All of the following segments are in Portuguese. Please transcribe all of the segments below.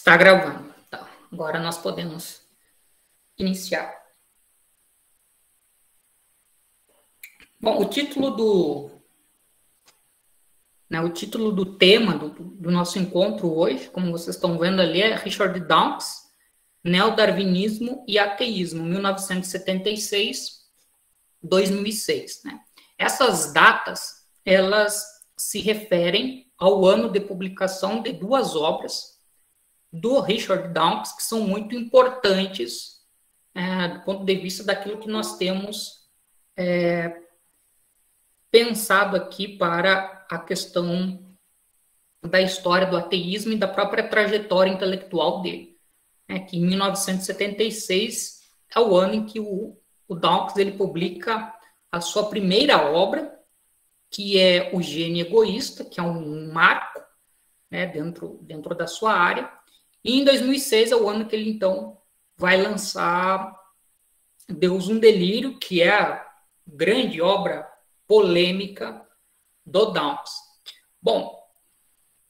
Está gravando. Tá. Agora nós podemos iniciar. Bom, o título do tema do nosso encontro hoje, como vocês estão vendo ali, é Richard Dawkins, Neodarwinismo e Ateísmo, 1976-2006. Né? Essas datas, elas se referem ao ano de publicação de duas obras do Richard Dawkins, que são muito importantes do ponto de vista daquilo que nós temos pensado aqui para a questão da história do ateísmo e da própria trajetória intelectual dele. Que em 1976 é o ano em que o Dawkins ele publica a sua primeira obra, que é O Gênio Egoísta, que é um marco dentro da sua área. E em 2006 é o ano que ele, então, vai lançar Deus, um Delírio, que é a grande obra polêmica do Dawkins. Bom,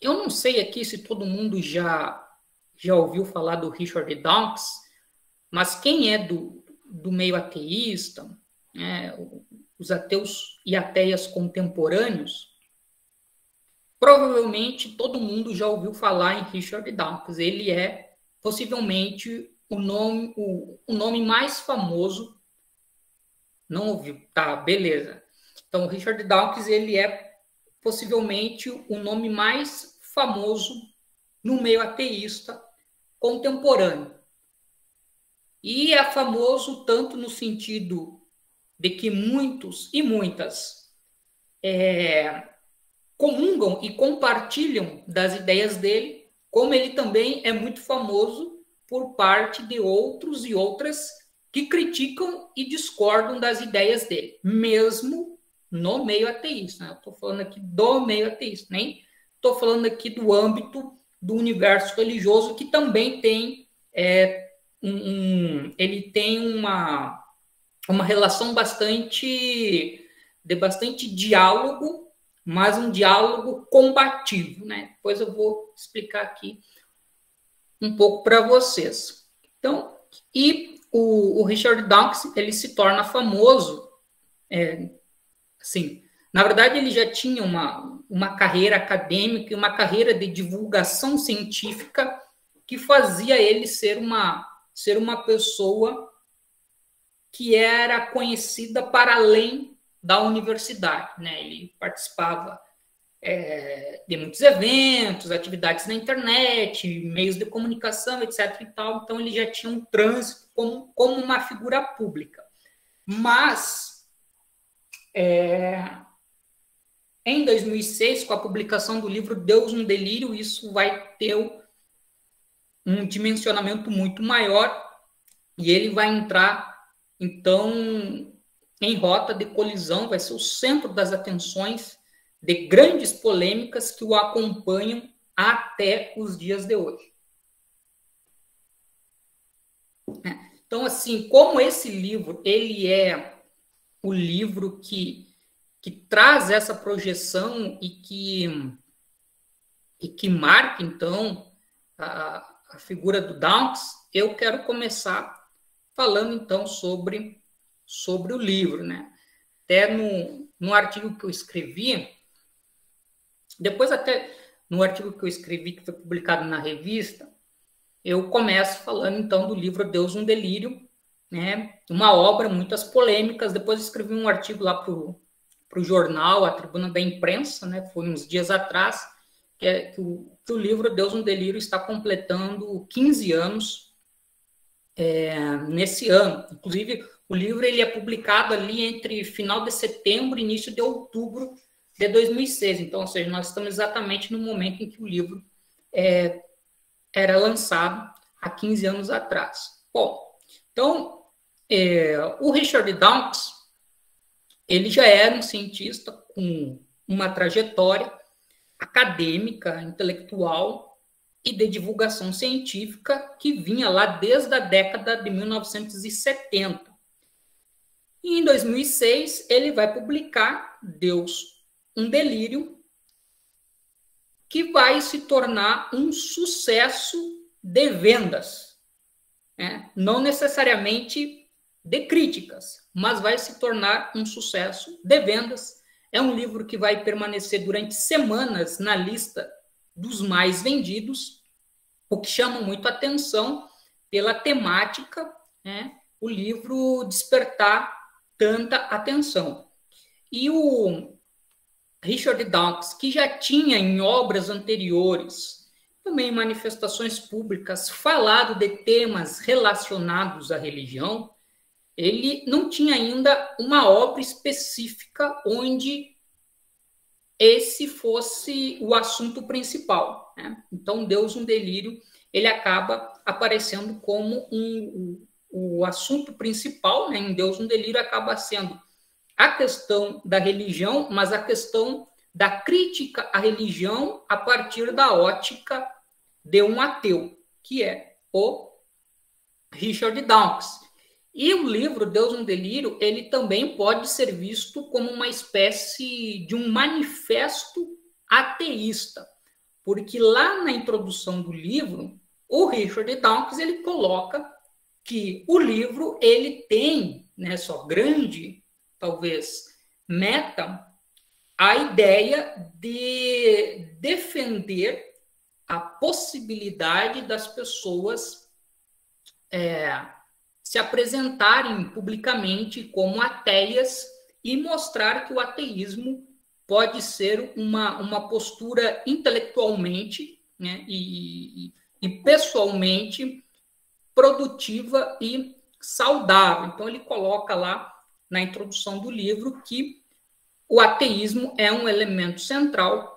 eu não sei aqui se todo mundo já ouviu falar do Richard Dawkins, mas quem é do meio ateísta, os ateus e ateias contemporâneos, provavelmente todo mundo já ouviu falar em Richard Dawkins. Ele é possivelmente o nome mais famoso. Não ouviu? Tá, beleza. Então, o Richard Dawkins ele é possivelmente o nome mais famoso no meio ateísta contemporâneo. E é famoso tanto no sentido de que muitos e muitas comungam e compartilham das ideias dele, como ele também é muito famoso por parte de outros e outras que criticam e discordam das ideias dele, mesmo no meio ateísta. Eu estou falando aqui do meio ateísta, nem estou falando aqui do âmbito do universo religioso, que também tem ele tem uma relação bastante diálogo, mas um diálogo combativo, né? Depois eu vou explicar aqui um pouco para vocês. Então, e o Richard Dawkins, ele se torna famoso, assim, na verdade ele já tinha uma carreira acadêmica e uma carreira de divulgação científica que fazia ele ser uma pessoa que era conhecida para além da universidade, né? Ele participava de muitos eventos, atividades na internet, meios de comunicação, etc. e tal. Então, ele já tinha um trânsito como uma figura pública. Mas, em 2006, com a publicação do livro Deus, um Delírio, isso vai ter um dimensionamento muito maior e ele vai entrar, então, em rota de colisão, vai ser o centro das atenções de grandes polêmicas que o acompanham até os dias de hoje. Então, assim, como esse livro, ele é o livro que traz essa projeção e que marca, então, a figura do Dawkins, eu quero começar falando, então, sobre o livro, né? Até no artigo que eu escrevi, depois até no artigo que eu escrevi, que foi publicado na revista, eu começo falando, então, do livro Deus, um Delírio, né? Uma obra, muitas polêmicas. Depois eu escrevi um artigo lá para o jornal, a Tribuna da Imprensa, né? Foi uns dias atrás, que o livro Deus, um Delírio está completando 15 anos nesse ano. Inclusive, o livro ele é publicado ali entre final de setembro e início de outubro de 2006. Então, ou seja, nós estamos exatamente no momento em que o livro era lançado há 15 anos atrás. Bom, então, o Richard Dawkins, ele já era um cientista com uma trajetória acadêmica, intelectual e de divulgação científica que vinha lá desde a década de 1970. E em 2006, ele vai publicar Deus, um Delírio, que vai se tornar um sucesso de vendas, né? Não necessariamente de críticas, mas vai se tornar um sucesso de vendas. É um livro que vai permanecer durante semanas na lista dos mais vendidos, o que chama muito a atenção pela temática, né? O livro despertar tanta atenção. E o Richard Dawkins, que já tinha em obras anteriores, também em manifestações públicas, falado de temas relacionados à religião, ele não tinha ainda uma obra específica onde esse fosse o assunto principal, né? Então, Deus, um Delírio, ele acaba aparecendo como o assunto principal, né? Em Deus, um Delírio, acaba sendo a questão da religião, mas a questão da crítica à religião a partir da ótica de um ateu, que é o Richard Dawkins. E o livro Deus, um Delírio, ele também pode ser visto como uma espécie de um manifesto ateísta, porque lá na introdução do livro, o Richard Dawkins, ele coloca que o livro ele tem, né, sua grande, talvez, meta, a ideia de defender a possibilidade das pessoas se apresentarem publicamente como ateias e mostrar que o ateísmo pode ser uma postura intelectualmente, né, e pessoalmente produtiva e saudável. Então, ele coloca lá na introdução do livro que o ateísmo é um elemento central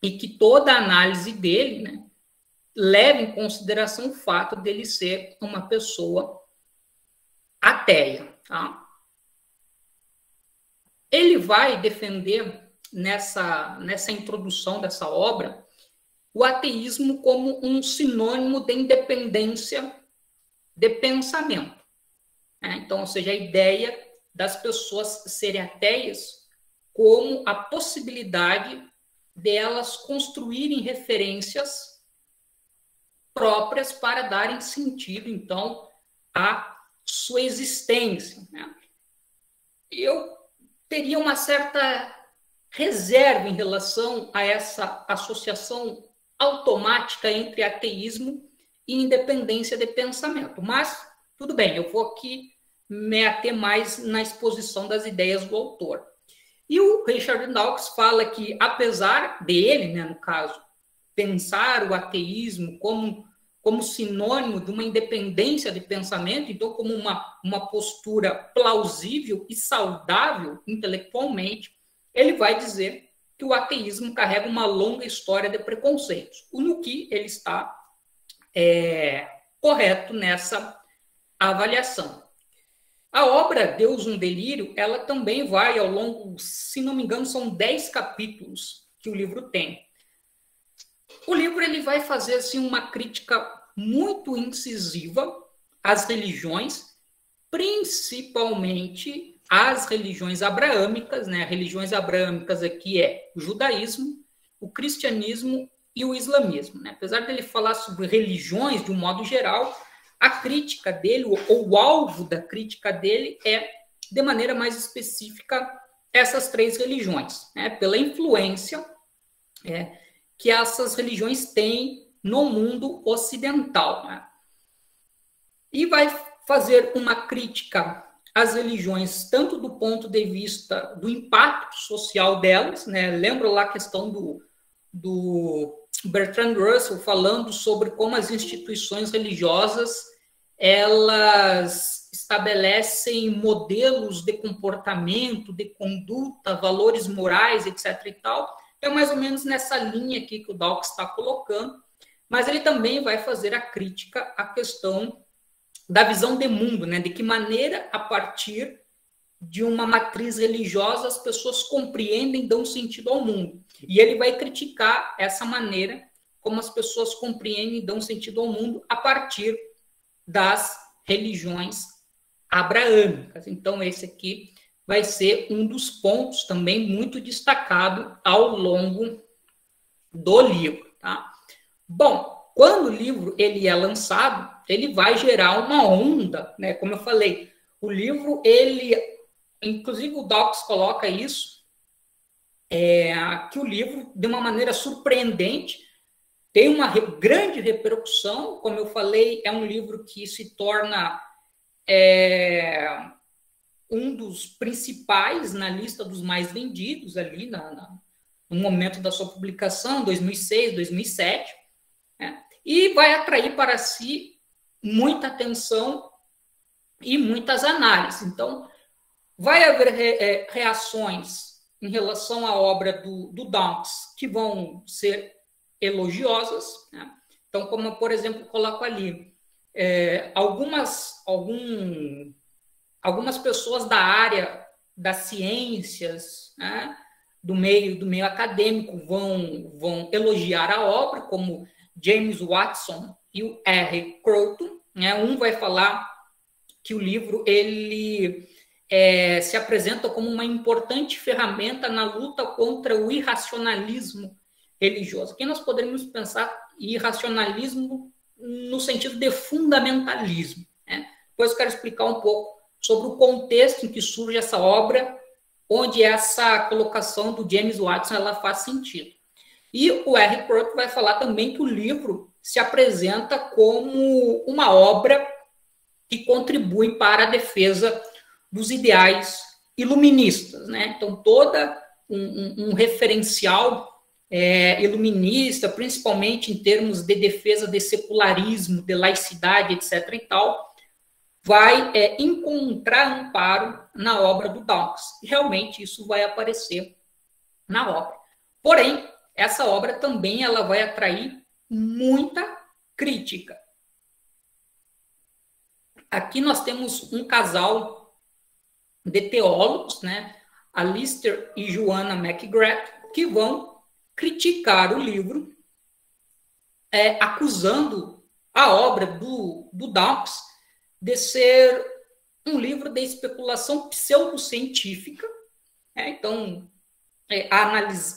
e que toda a análise dele, né, leva em consideração o fato dele ser uma pessoa ateia. Tá? Ele vai defender nessa introdução dessa obra o ateísmo como um sinônimo de independência de pensamento. Então, ou seja, a ideia das pessoas serem ateias como a possibilidade delas construírem referências próprias para darem sentido, então, à sua existência. Né? Eu teria uma certa reserva em relação a essa associação automática entre ateísmo e independência de pensamento. Mas, tudo bem, eu vou aqui me ater mais na exposição das ideias do autor. E o Richard Dawkins fala que, apesar dele, né, no caso, pensar o ateísmo como sinônimo de uma independência de pensamento, então como uma postura plausível e saudável intelectualmente, ele vai dizer que o ateísmo carrega uma longa história de preconceitos, no que ele está correto nessa avaliação. A obra Deus, um Delírio, ela também vai ao longo, se não me engano, são 10 capítulos que o livro tem. O livro ele vai fazer assim, uma crítica muito incisiva às religiões, principalmente às religiões abraâmicas, né? Religiões abraâmicas aqui é o judaísmo, o cristianismo e o islamismo. Né? Apesar dele falar sobre religiões de um modo geral, a crítica dele, ou o alvo da crítica dele é, de maneira mais específica, essas três religiões, né? Pela influência que essas religiões têm no mundo ocidental. Né? E vai fazer uma crítica às religiões, tanto do ponto de vista do impacto social delas, né? Lembra lá a questão do Bertrand Russell falando sobre como as instituições religiosas elas estabelecem modelos de comportamento, de conduta, valores morais, etc. e tal. É mais ou menos nessa linha aqui que o Dawkins está colocando, mas ele também vai fazer a crítica à questão da visão de mundo, né? De que maneira, a partir de uma matriz religiosa, as pessoas compreendem e dão sentido ao mundo. E ele vai criticar essa maneira como as pessoas compreendem e dão sentido ao mundo a partir das religiões abraâmicas. Então, esse aqui vai ser um dos pontos também muito destacado ao longo do livro. Tá? Bom, quando o livro ele é lançado, ele vai gerar uma onda, né? Como eu falei, o livro, ele, inclusive o Dawkins coloca isso, que o livro, de uma maneira surpreendente, tem uma grande repercussão. Como eu falei, é um livro que se torna um dos principais na lista dos mais vendidos ali no momento da sua publicação, 2006, 2007, né? E vai atrair para si muita atenção e muitas análises. Então, vai haver reações em relação à obra do Dawkins que vão ser elogiosas, né? Então, como, por exemplo, coloco ali, algumas pessoas da área das ciências, né, do meio acadêmico vão elogiar a obra, como James Watson e o R. Croton, né? Um vai falar que o livro ele se apresenta como uma importante ferramenta na luta contra o irracionalismo religioso. Aqui nós poderíamos pensar em irracionalismo no sentido de fundamentalismo, né? Depois eu quero explicar um pouco sobre o contexto em que surge essa obra, onde essa colocação do James Watson ela faz sentido. E o R. Croton vai falar também que o livro se apresenta como uma obra que contribui para a defesa dos ideais iluministas, né? Então, toda um referencial iluminista, principalmente em termos de defesa de secularismo, de laicidade, etc. e tal, vai encontrar amparo na obra do Dawkins. E realmente isso vai aparecer na obra. Porém, essa obra também ela vai atrair muita crítica. Aqui nós temos um casal de teólogos, né, Alistair e Joanna McGrath, que vão criticar o livro, acusando a obra do Dawkins de ser um livro de especulação pseudocientífica. Então,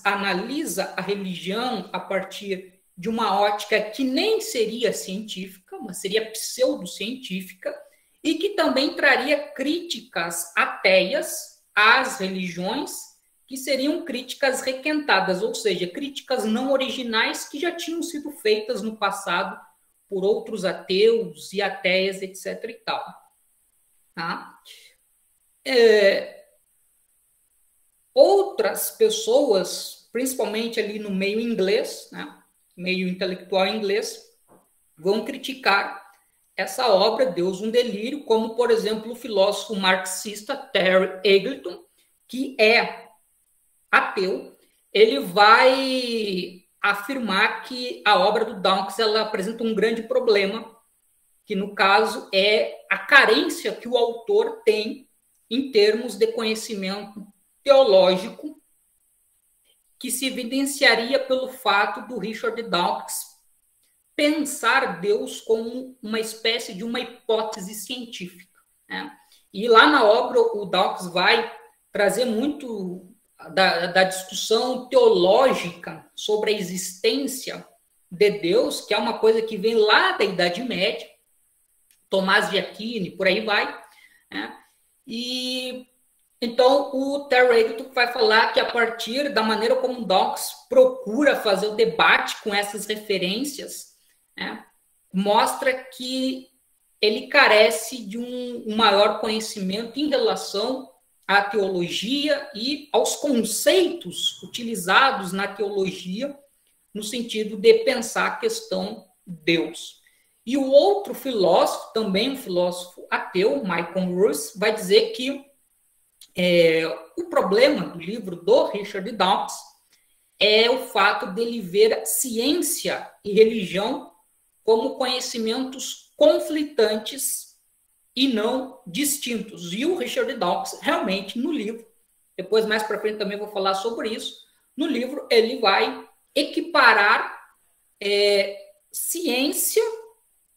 analisa a religião a partir de uma ótica que nem seria científica, mas seria pseudocientífica, e que também traria críticas ateias às religiões, que seriam críticas requentadas, ou seja, críticas não originais que já tinham sido feitas no passado por outros ateus e ateias, etc. e tal. Tá? Outras pessoas, principalmente ali no meio inglês, né, meio intelectual inglês, vão criticar essa obra, Deus um Delírio, como, por exemplo, o filósofo marxista Terry Eagleton, que é ateu. Ele vai afirmar que a obra do Dawkins ela apresenta um grande problema, que no caso é a carência que o autor tem em termos de conhecimento teológico, que se evidenciaria pelo fato do Richard Dawkins pensar Deus como uma espécie de uma hipótese científica, né? E lá na obra o Dawkins vai trazer muito da discussão teológica sobre a existência de Deus, que é uma coisa que vem lá da Idade Média, Tomás de Aquino, por aí vai, né? E então o Terry Eagleton vai falar que a partir da maneira como o Dawkins procura fazer o debate com essas referências, né, mostra que ele carece de um maior conhecimento em relação à teologia e aos conceitos utilizados na teologia no sentido de pensar a questão Deus. E o outro filósofo, também um filósofo ateu, Michael Ruse, vai dizer que o problema do livro do Richard Dawkins é o fato dele ver ciência e religião como conhecimentos conflitantes e não distintos. E o Richard Dawkins, realmente, no livro, depois mais para frente também vou falar sobre isso, no livro ele vai equiparar ciência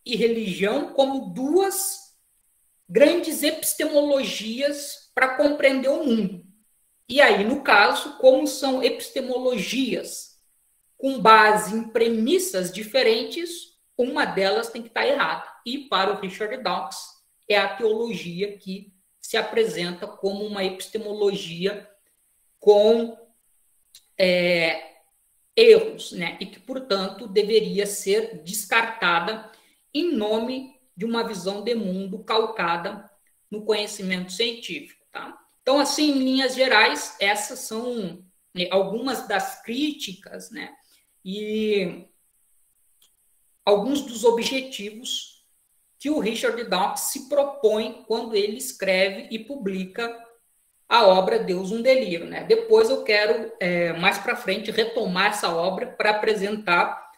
e religião como duas grandes epistemologias para compreender o mundo. E aí, no caso, como são epistemologias com base em premissas diferentes, uma delas tem que estar errada. E para o Richard Dawkins, é a teologia que se apresenta como uma epistemologia com erros, né? E que, portanto, deveria ser descartada em nome de uma visão de mundo calcada no conhecimento científico, tá? Então, assim, em linhas gerais, essas são algumas das críticas, né? E alguns dos objetivos que o Richard Dawkins se propõe quando ele escreve e publica a obra Deus um Delírio, né? Depois eu quero, mais para frente, retomar essa obra para apresentar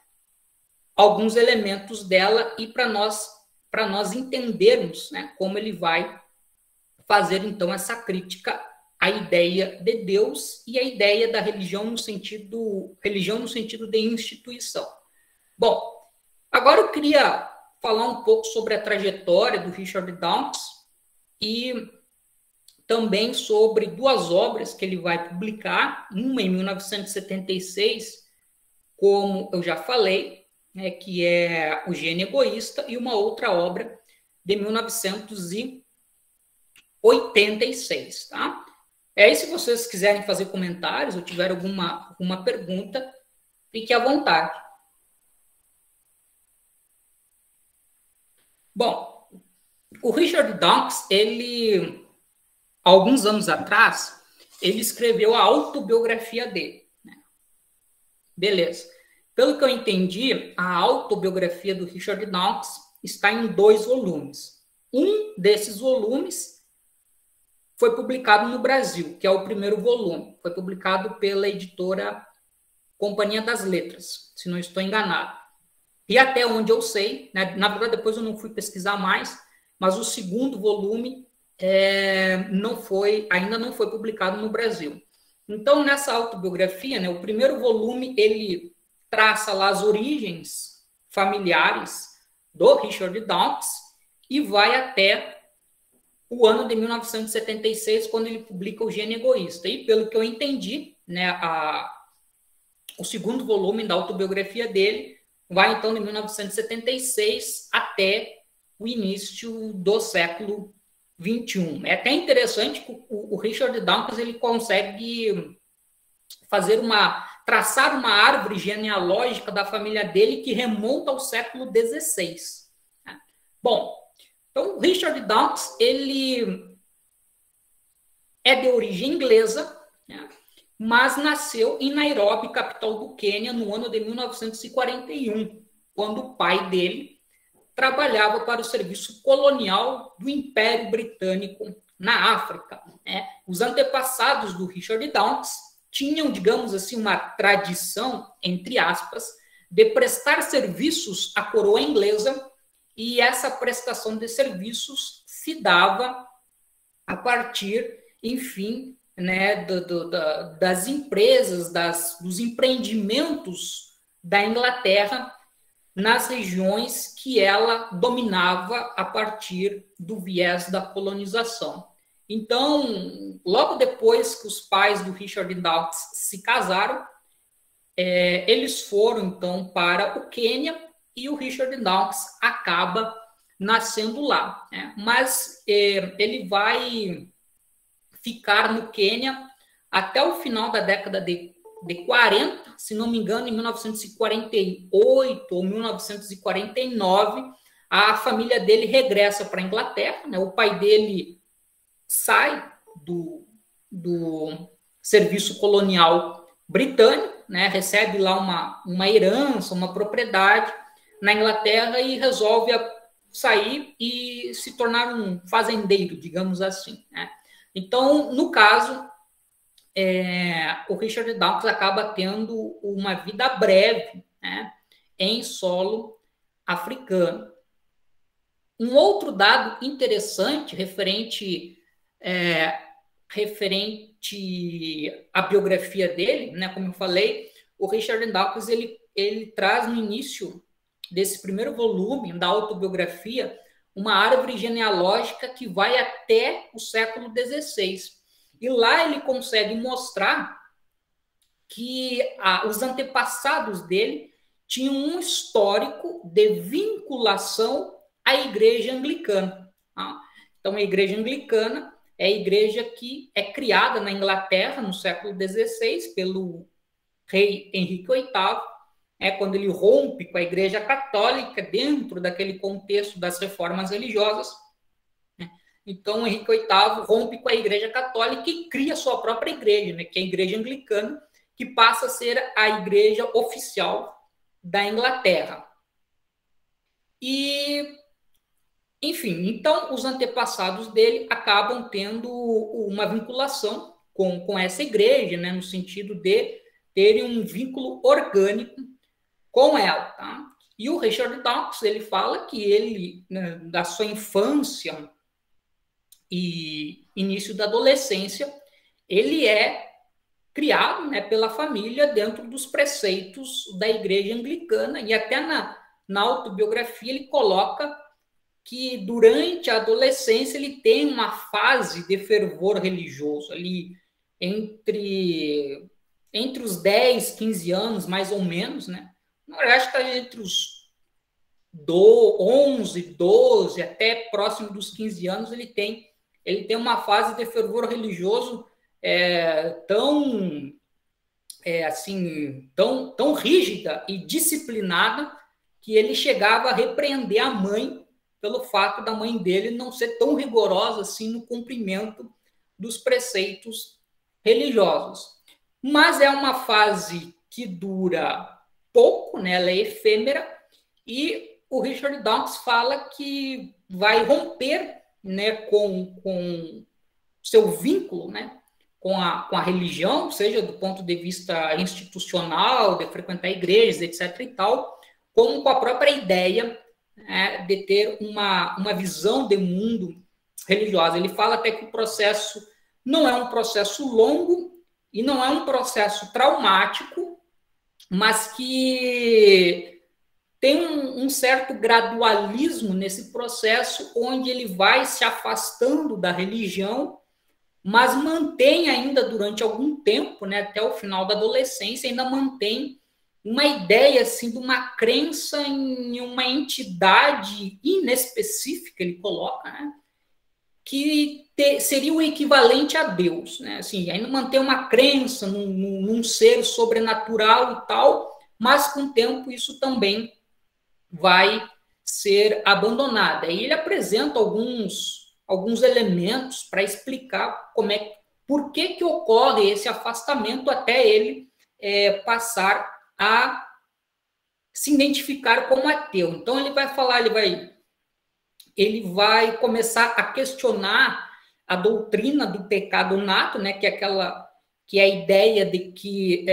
alguns elementos dela e para nós entendermos, né, como ele vai fazer, então, essa crítica à ideia de Deus e à ideia da religião no sentido de instituição. Bom, agora eu queria falar um pouco sobre a trajetória do Richard Dawkins e também sobre duas obras que ele vai publicar, uma em 1976, como eu já falei, né, que é O Gênio Egoísta, e uma outra obra de 1986, tá? E aí, se vocês quiserem fazer comentários ou tiver alguma pergunta, fique à vontade. Bom, o Richard Dawkins, alguns anos atrás, ele escreveu a autobiografia dele, né? Beleza. Pelo que eu entendi, a autobiografia do Richard Dawkins está em 2 volumes. Um desses volumes foi publicado no Brasil, que é o primeiro volume. Foi publicado pela editora Companhia das Letras, se não estou enganado. E até onde eu sei, né, na verdade depois eu não fui pesquisar mais, mas o segundo volume ainda não foi publicado no Brasil. Então, nessa autobiografia, né, o primeiro volume, ele traça lá as origens familiares do Richard Dawkins e vai até o ano de 1976, quando ele publica O Gênio Egoísta. E, pelo que eu entendi, né, o segundo volume da autobiografia dele vai, então, de 1976 até o início do século XXI. É até interessante que o Richard Dawkins ele consegue traçar uma árvore genealógica da família dele que remonta ao século XVI. Bom, então o Richard Dawkins ele é de origem inglesa, né, mas nasceu em Nairobi, capital do Quênia, no ano de 1941, quando o pai dele trabalhava para o serviço colonial do Império Britânico na África, né? Os antepassados do Richard Dawkins tinham, digamos assim, uma tradição, entre aspas, de prestar serviços à coroa inglesa, e essa prestação de serviços se dava a partir, enfim, né, das empresas, dos empreendimentos da Inglaterra nas regiões que ela dominava a partir do viés da colonização. Então, logo depois que os pais do Richard Dawkins se casaram, eles foram, então, para o Quênia e o Richard Dawkins acaba nascendo lá, né? Mas ele vai ficar no Quênia até o final da década de 40, se não me engano, em 1948 ou 1949, a família dele regressa para a Inglaterra, né? O pai dele sai do serviço colonial britânico, né? Recebe lá uma herança, uma propriedade na Inglaterra e resolve sair e se tornar um fazendeiro, digamos assim, né? Então, no caso, o Richard Dawkins acaba tendo uma vida breve, né, em solo africano. Um outro dado interessante referente à biografia dele, né, como eu falei, o Richard Dawkins ele traz no início desse primeiro volume da autobiografia uma árvore genealógica que vai até o século XVI. E lá ele consegue mostrar que os antepassados dele tinham um histórico de vinculação à Igreja Anglicana. Tá? Então, a Igreja Anglicana é a igreja que é criada na Inglaterra no século XVI pelo rei Henrique VIII, quando ele rompe com a Igreja Católica dentro daquele contexto das reformas religiosas. Então, Henrique VIII rompe com a Igreja Católica e cria sua própria igreja, né, que é a Igreja Anglicana, que passa a ser a igreja oficial da Inglaterra. E, enfim, então os antepassados dele acabam tendo uma vinculação com essa igreja, né, no sentido de terem um vínculo orgânico com ela. Tá? E o Richard Dawkins, ele fala que ele, né, da sua infância e início da adolescência, ele é criado, né, pela família dentro dos preceitos da igreja anglicana, e até na autobiografia ele coloca que durante a adolescência ele tem uma fase de fervor religioso ali entre os 10, 15 anos, mais ou menos, né? Na verdade, está entre os 11, 12, até próximo dos 15 anos, ele tem uma fase de fervor religioso tão rígida e disciplinada que ele chegava a repreender a mãe pelo fato da mãe dele não ser tão rigorosa assim no cumprimento dos preceitos religiosos. Mas é uma fase que dura pouco, né? Ela é efêmera, e o Richard Dawkins fala que vai romper, né, com seu vínculo, né, com a religião, seja do ponto de vista institucional, de frequentar igrejas, etc. e tal, como com a própria ideia, né, de ter uma visão de mundo religiosa. Ele fala até que o processo não é um processo longo e não é um processo traumático, mas que tem um certo gradualismo nesse processo, onde ele vai se afastando da religião, mas mantém ainda durante algum tempo, né, até o final da adolescência, ainda mantém uma ideia assim, de uma crença em uma entidade inespecífica, ele coloca, né, que seria o equivalente a Deus. Né, assim, ainda mantém uma crença num ser sobrenatural e tal, mas com o tempo isso também vai ser abandonada. E ele apresenta alguns elementos para explicar por que ocorre esse afastamento até ele passar a se identificar como ateu. Então ele vai falar, ele vai começar a questionar a doutrina do pecado nato, né, que é a ideia de que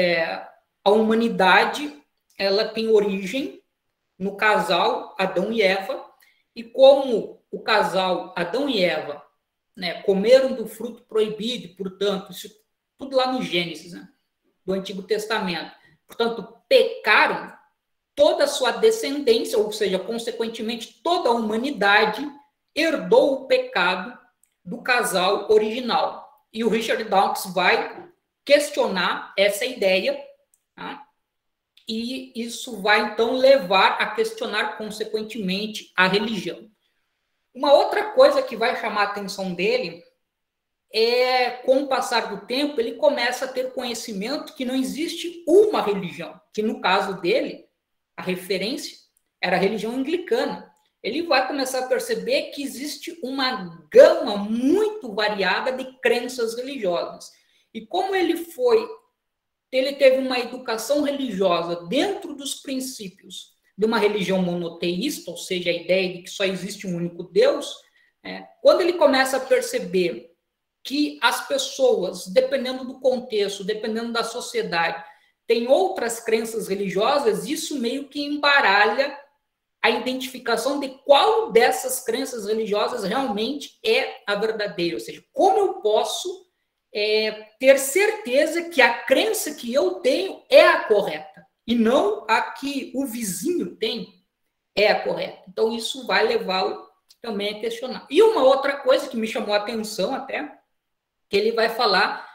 a humanidade ela tem origem no casal Adão e Eva, e como o casal Adão e Eva, né, comeram do fruto proibido, portanto, isso tudo lá no Gênesis, né, do Antigo Testamento, portanto, pecaram, toda a sua descendência, ou seja, consequentemente, toda a humanidade herdou o pecado do casal original. E o Richard Dawkins vai questionar essa ideia, tá? E isso vai, então, levar a questionar, consequentemente, a religião. Uma outra coisa que vai chamar a atenção dele é, com o passar do tempo, ele começa a ter conhecimento que não existe uma religião, que no caso dele, a referência era a religião anglicana. Ele vai começar a perceber que existe uma gama muito variada de crenças religiosas. E como ele teve uma educação religiosa dentro dos princípios de uma religião monoteísta, ou seja, a ideia de que só existe um único Deus, quando ele começa a perceber que as pessoas, dependendo do contexto, dependendo da sociedade, têm outras crenças religiosas, isso meio que embaralha a identificação de qual dessas crenças religiosas realmente é a verdadeira. Ou seja, como eu posso ter certeza que a crença que eu tenho é a correta e não a que o vizinho tem é a correta. Então, isso vai levá-lo também a questionar. E uma outra coisa que me chamou a atenção até, que ele vai falar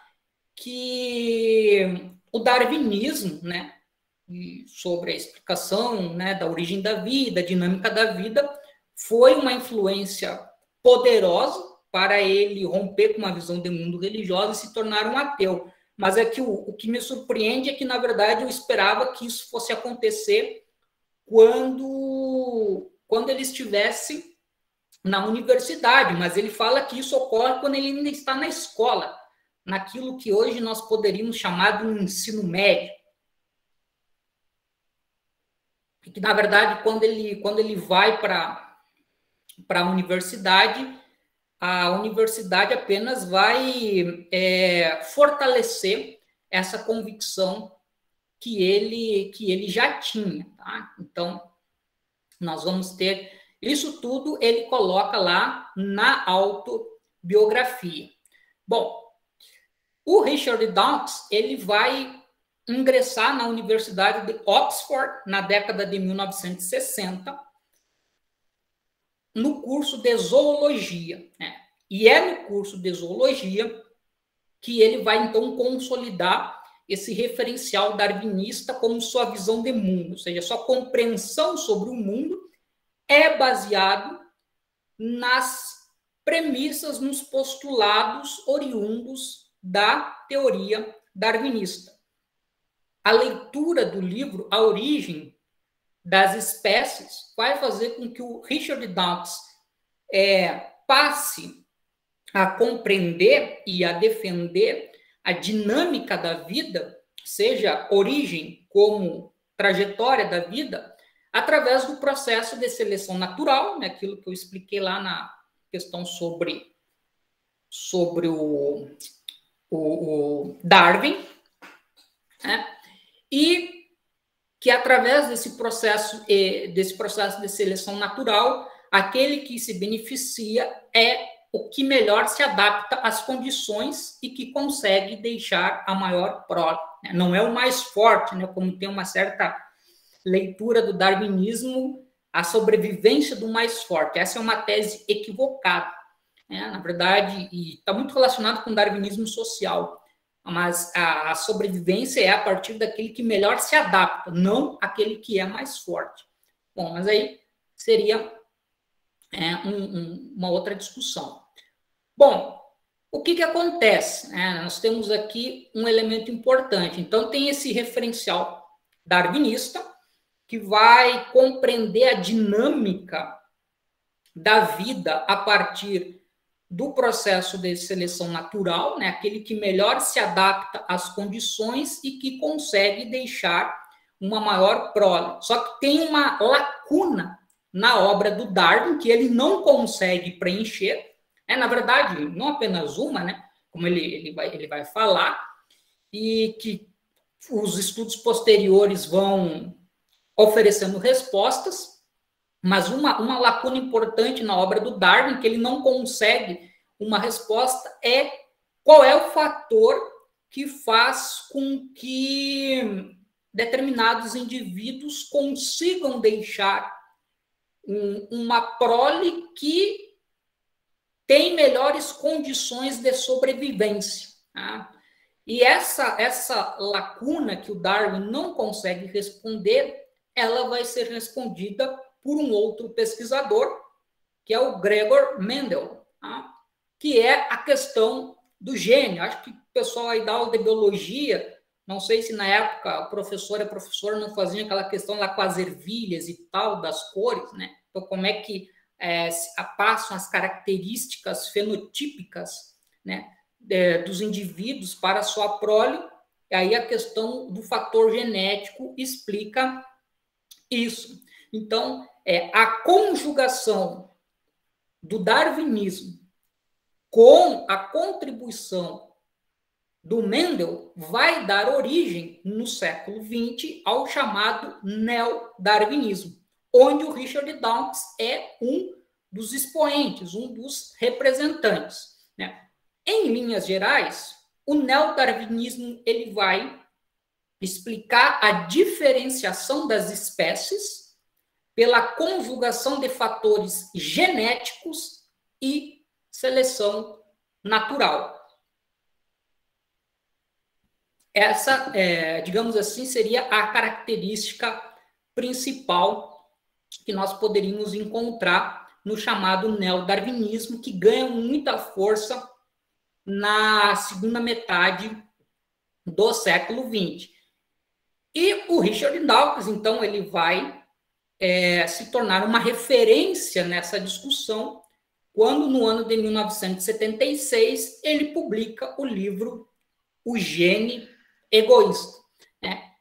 que o darwinismo, né, e sobre a explicação, né, da origem da vida, dinâmica da vida, foi uma influência poderosa para ele romper com uma visão de mundo religiosa e se tornar um ateu. Mas é que o que me surpreende é que, na verdade, eu esperava que isso fosse acontecer quando ele estivesse na universidade, mas ele fala que isso ocorre quando ele ainda está na escola, naquilo que hoje nós poderíamos chamar de um ensino médio. E que, na verdade, quando ele vai para a universidade apenas vai fortalecer essa convicção que ele já tinha. Tá? Então, nós vamos ter isso tudo, ele coloca lá na autobiografia. Bom, o Richard Dawkins, ele vai ingressar na Universidade de Oxford na década de 1960, no curso de zoologia, né? E é no curso de zoologia que ele vai, então, consolidar esse referencial darwinista como sua visão de mundo, ou seja, sua compreensão sobre o mundo é baseado nas premissas, nos postulados oriundos da teoria darwinista. A leitura do livro A Origem das Espécies vai fazer com que o Richard Dawkins passe a compreender e a defender a dinâmica da vida, seja origem como trajetória da vida, através do processo de seleção natural, né, aquilo que eu expliquei lá na questão sobre o Darwin, né, e que através desse processo de seleção natural, aquele que se beneficia é o que melhor se adapta às condições e que consegue deixar a maior prole. Não é o mais forte, né, como tem uma certa leitura do darwinismo, a sobrevivência do mais forte. Essa é uma tese equivocada, né? Na verdade, e está muito relacionado com o darwinismo social, mas a sobrevivência é a partir daquele que melhor se adapta, não aquele que é mais forte. Bom, mas aí seria uma outra discussão. Bom, o que acontece? Nós temos aqui um elemento importante. Então, tem esse referencial darwinista, que vai compreender a dinâmica da vida a partir do processo de seleção natural, né? Aquele que melhor se adapta às condições e que consegue deixar uma maior prole. Só que tem uma lacuna na obra do Darwin que ele não consegue preencher. Na verdade, não apenas uma, né? Como ele vai falar, e que os estudos posteriores vão oferecendo respostas, mas uma lacuna importante na obra do Darwin, que ele não consegue uma resposta, é qual é o fator que faz com que determinados indivíduos consigam deixar uma prole que tem melhores condições de sobrevivência. Tá? E essa lacuna que o Darwin não consegue responder, ela vai ser respondida por um outro pesquisador, que é o Gregor Mendel, tá? Que é a questão do gene. Acho que o pessoal aí da aula de biologia, não sei se na época o professor e a professora não faziam aquela questão lá com as ervilhas e tal, das cores, né? Então, como é que passam as características fenotípicas, né, dos indivíduos para a sua prole, e aí a questão do fator genético explica isso. Então, a conjugação do darwinismo com a contribuição do Mendel vai dar origem, no século XX, ao chamado neodarwinismo, onde o Richard Dawkins é um dos expoentes, um dos representantes, né? Em linhas gerais, o neodarwinismo ele vai explicar a diferenciação das espécies pela conjugação de fatores genéticos e seleção natural. essa, digamos assim, seria a característica principal que nós poderíamos encontrar no chamado neodarwinismo, que ganha muita força na segunda metade do século XX. E o Richard Dawkins, então, ele vai se tornar uma referência nessa discussão, quando, no ano de 1976, ele publica o livro O Gene Egoísta.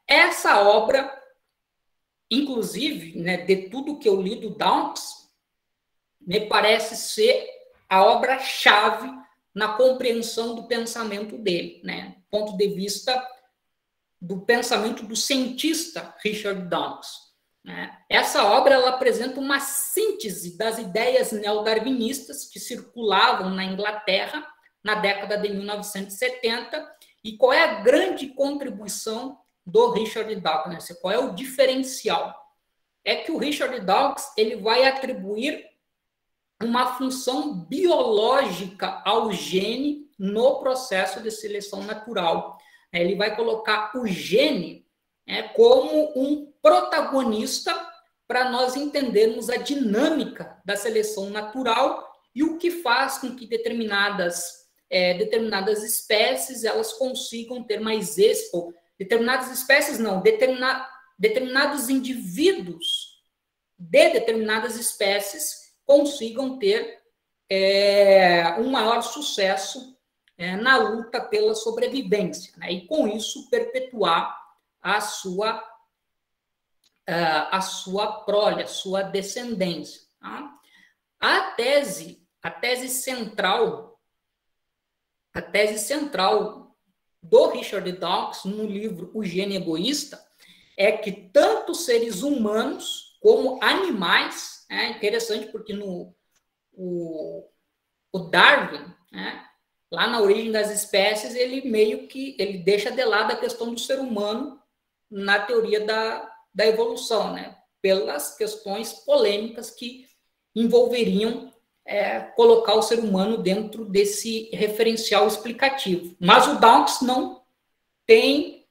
Essa obra, inclusive, de tudo que eu li do Dawkins, me parece ser a obra-chave na compreensão do pensamento dele, do ponto de vista do pensamento do cientista Richard Dawkins. Essa obra ela apresenta uma síntese das ideias neodarwinistas que circulavam na Inglaterra na década de 1970 e qual é a grande contribuição do Richard Dawkins, qual é o diferencial. É que o Richard Dawkins ele vai atribuir uma função biológica ao gene no processo de seleção natural. Ele vai colocar o gene como um protagonista para nós entendermos a dinâmica da seleção natural e o que faz com que determinadas espécies elas consigam ter mais êxito. Determinadas espécies não, determinados indivíduos de determinadas espécies consigam ter um maior sucesso na luta pela sobrevivência, e com isso perpetuar a sua prole, a sua descendência. Tá? A tese central do Richard Dawkins no livro O Gene Egoísta é que tanto seres humanos como animais, interessante porque o Darwin, lá na Origem das Espécies, ele meio que ele deixa de lado a questão do ser humano na teoria da evolução, pelas questões polêmicas que envolveriam colocar o ser humano dentro desse referencial explicativo. Mas o Dawkins não tem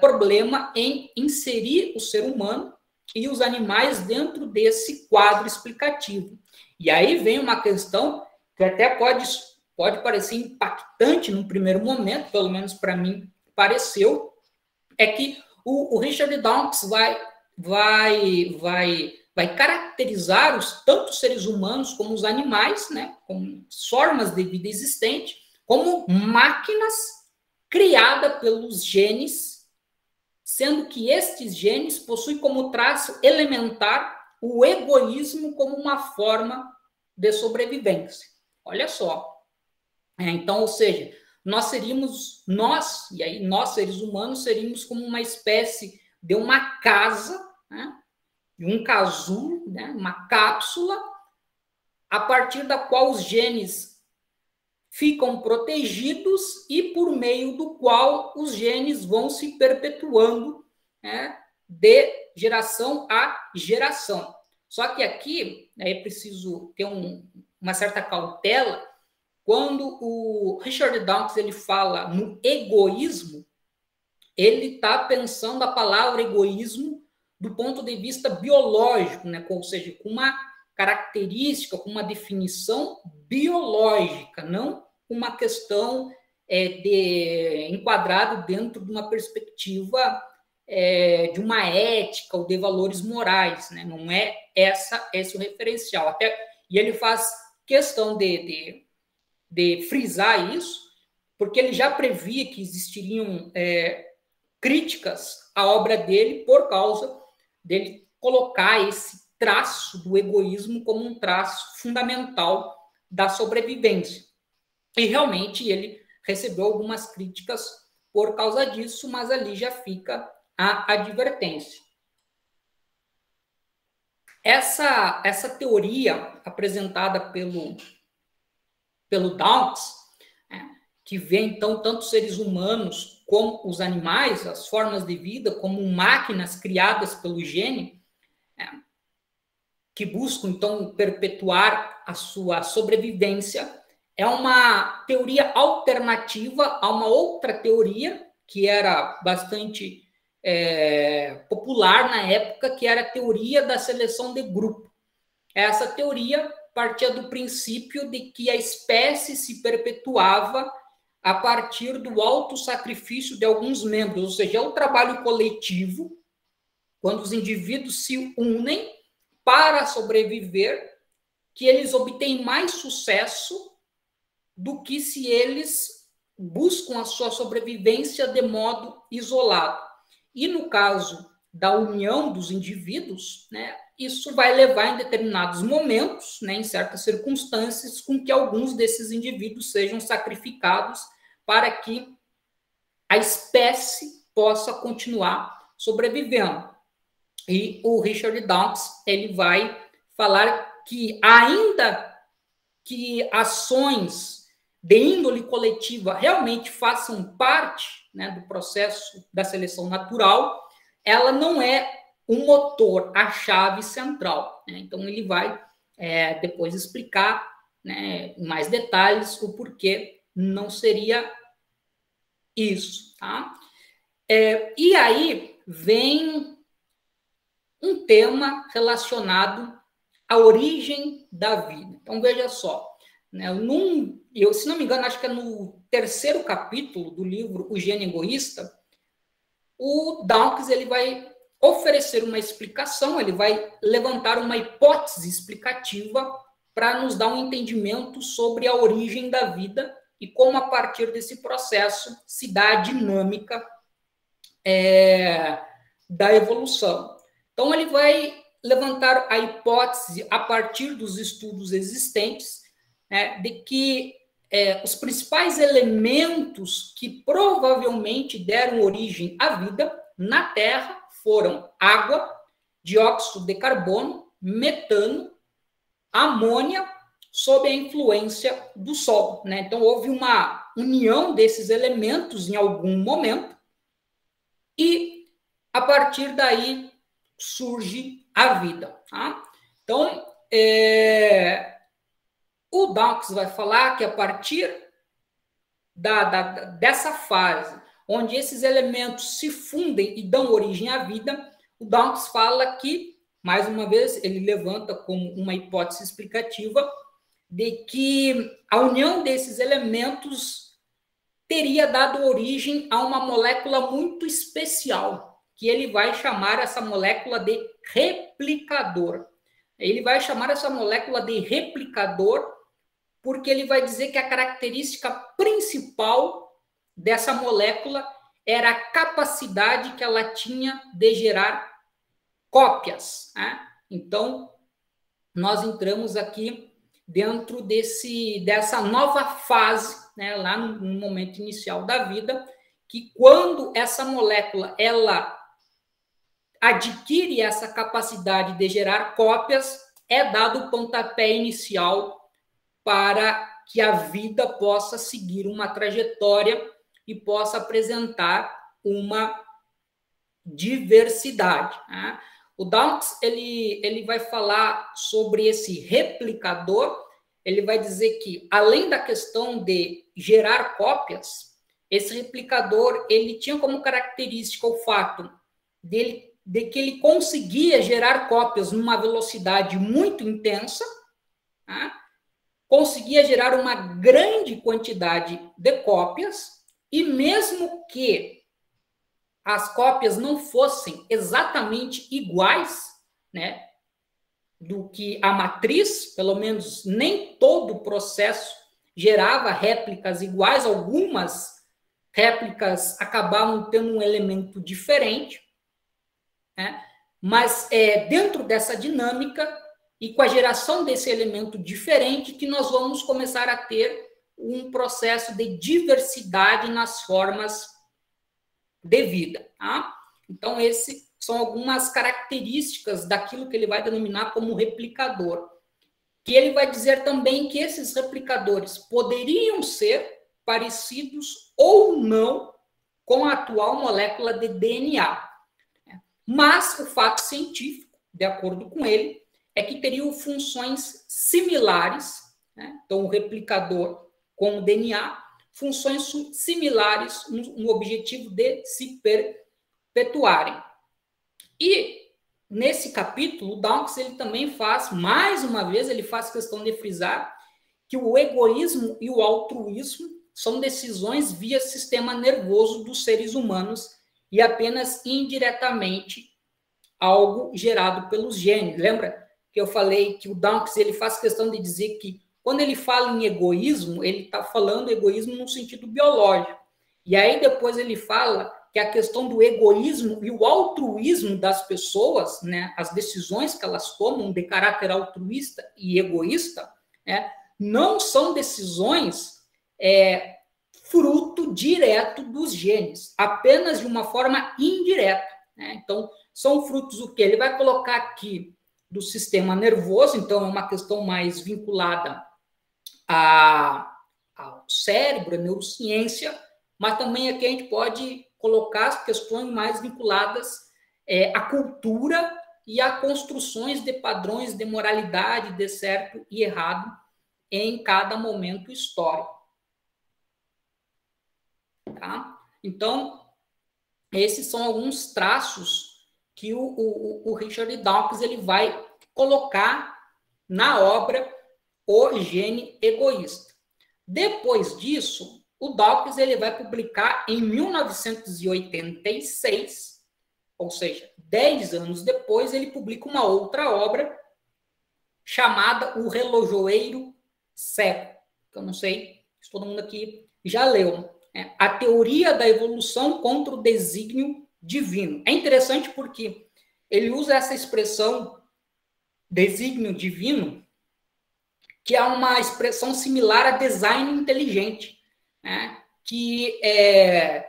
problema em inserir o ser humano e os animais dentro desse quadro explicativo. E aí vem uma questão que até pode parecer impactante no primeiro momento, pelo menos para mim pareceu, é que o Richard Dawkins vai caracterizar tanto os seres humanos como os animais, como formas de vida existente, como máquinas criadas pelos genes, sendo que estes genes possuem como traço elementar o egoísmo como uma forma de sobrevivência. Olha só. Então, ou seja, nós seres humanos, seríamos como uma espécie de uma casa, de um casulo, uma cápsula, a partir da qual os genes ficam protegidos e por meio do qual os genes vão se perpetuando de geração a geração. Só que aqui é preciso ter uma certa cautela. Quando o Richard Dawkins ele fala no egoísmo, ele está pensando a palavra egoísmo do ponto de vista biológico, ou seja, com uma característica, com uma definição biológica, não uma questão enquadrado dentro de uma perspectiva de uma ética ou de valores morais, não é esse o referencial. E ele faz questão de frisar isso, porque ele já previa que existiriam críticas à obra dele por causa dele colocar esse traço do egoísmo como um traço fundamental da sobrevivência. E realmente ele recebeu algumas críticas por causa disso, mas ali já fica a advertência. Essa teoria apresentada pelo Dawkins, que vê, então, tanto os seres humanos como os animais, as formas de vida, como máquinas criadas pelo gene, que buscam, então, perpetuar a sua sobrevivência, é uma teoria alternativa a uma outra teoria que era bastante popular na época, que era a teoria da seleção de grupo. Essa teoria partia do princípio de que a espécie se perpetuava a partir do autossacrifício de alguns membros, ou seja, é o trabalho coletivo, quando os indivíduos se unem para sobreviver, que eles obtêm mais sucesso do que se eles buscam a sua sobrevivência de modo isolado. E no caso da união dos indivíduos, né, isso vai levar em determinados momentos, né, em certas circunstâncias, com que alguns desses indivíduos sejam sacrificados para que a espécie possa continuar sobrevivendo. E o Richard Dawkins, ele vai falar que ainda que ações de índole coletiva realmente façam parte, né, do processo da seleção natural, ela não é um motor, a chave central, né? Então, ele vai depois explicar, né, em mais detalhes o porquê não seria isso. Tá? E aí vem um tema relacionado à origem da vida. Então, veja só, né, se não me engano, acho que é no 3º capítulo do livro O Gênio Egoísta, o Dawkins ele vai oferecer uma explicação, ele vai levantar uma hipótese explicativa para nos dar um entendimento sobre a origem da vida e como, a partir desse processo, se dá a dinâmica da evolução. Então, ele vai levantar a hipótese, a partir dos estudos existentes, né, de que os principais elementos que provavelmente deram origem à vida na Terra foram água, dióxido de carbono, metano, amônia, sob a influência do Sol, né? Então, houve uma união desses elementos em algum momento e, a partir daí, surge a vida. Tá? Então, o Dawkins vai falar que, a partir dessa fase, onde esses elementos se fundem e dão origem à vida, o Dawkins fala que, mais uma vez, ele levanta como uma hipótese explicativa de que a união desses elementos teria dado origem a uma molécula muito especial, que ele vai chamar essa molécula de replicador. Ele vai chamar essa molécula de replicador porque ele vai dizer que a característica principal dessa molécula era a capacidade que ela tinha de gerar cópias. Né? Então, nós entramos aqui dentro dessa nova fase, né, lá no momento inicial da vida, que quando essa molécula ela adquire essa capacidade de gerar cópias, é dado o pontapé inicial para que a vida possa seguir uma trajetória e possa apresentar uma diversidade. Né? O Dawkins ele vai falar sobre esse replicador, ele vai dizer que, além da questão de gerar cópias, esse replicador ele tinha como característica o fato de que ele conseguia gerar cópias numa velocidade muito intensa, né? Conseguia gerar uma grande quantidade de cópias, e mesmo que as cópias não fossem exatamente iguais, né, do que a matriz, pelo menos nem todo o processo gerava réplicas iguais, algumas réplicas acabavam tendo um elemento diferente, né? Mas dentro dessa dinâmica e com a geração desse elemento diferente que nós vamos começar a ter um processo de diversidade nas formas de vida. Tá? Então, esses são algumas características daquilo que ele vai denominar como replicador. Que ele vai dizer também que esses replicadores poderiam ser parecidos ou não com a atual molécula de DNA. Mas o fato científico, de acordo com ele, é que teriam funções similares, né? Então, o replicador com o DNA funções similares no objetivo de se perpetuarem. E nesse capítulo, Dawkins ele também faz, mais uma vez, ele faz questão de frisar que o egoísmo e o altruísmo são decisões via sistema nervoso dos seres humanos e apenas indiretamente algo gerado pelos genes. Lembra que eu falei que o Dawkins ele faz questão de dizer que quando ele fala em egoísmo, ele está falando egoísmo no sentido biológico. E aí depois ele fala que a questão do egoísmo e o altruísmo das pessoas, né, as decisões que elas tomam de caráter altruísta e egoísta, né, não são decisões fruto direto dos genes, apenas de uma forma indireta. Né? Então, são frutos o quê? Ele vai colocar aqui do sistema nervoso, então é uma questão mais vinculada ao cérebro, à neurociência, mas também aqui a gente pode colocar as questões mais vinculadas à cultura e a construções de padrões de moralidade, de certo e errado em cada momento histórico. Tá? Então, esses são alguns traços que o Richard Dawkins ele vai colocar na obra O Gene Egoísta. Depois disso, o Dawkins ele vai publicar em 1986, ou seja, 10 anos depois, ele publica uma outra obra chamada O Relojoeiro Cego, que eu não sei se todo mundo aqui já leu. A teoria da evolução contra o desígnio divino. É interessante porque ele usa essa expressão desígnio divino, que é uma expressão similar a design inteligente, né? que é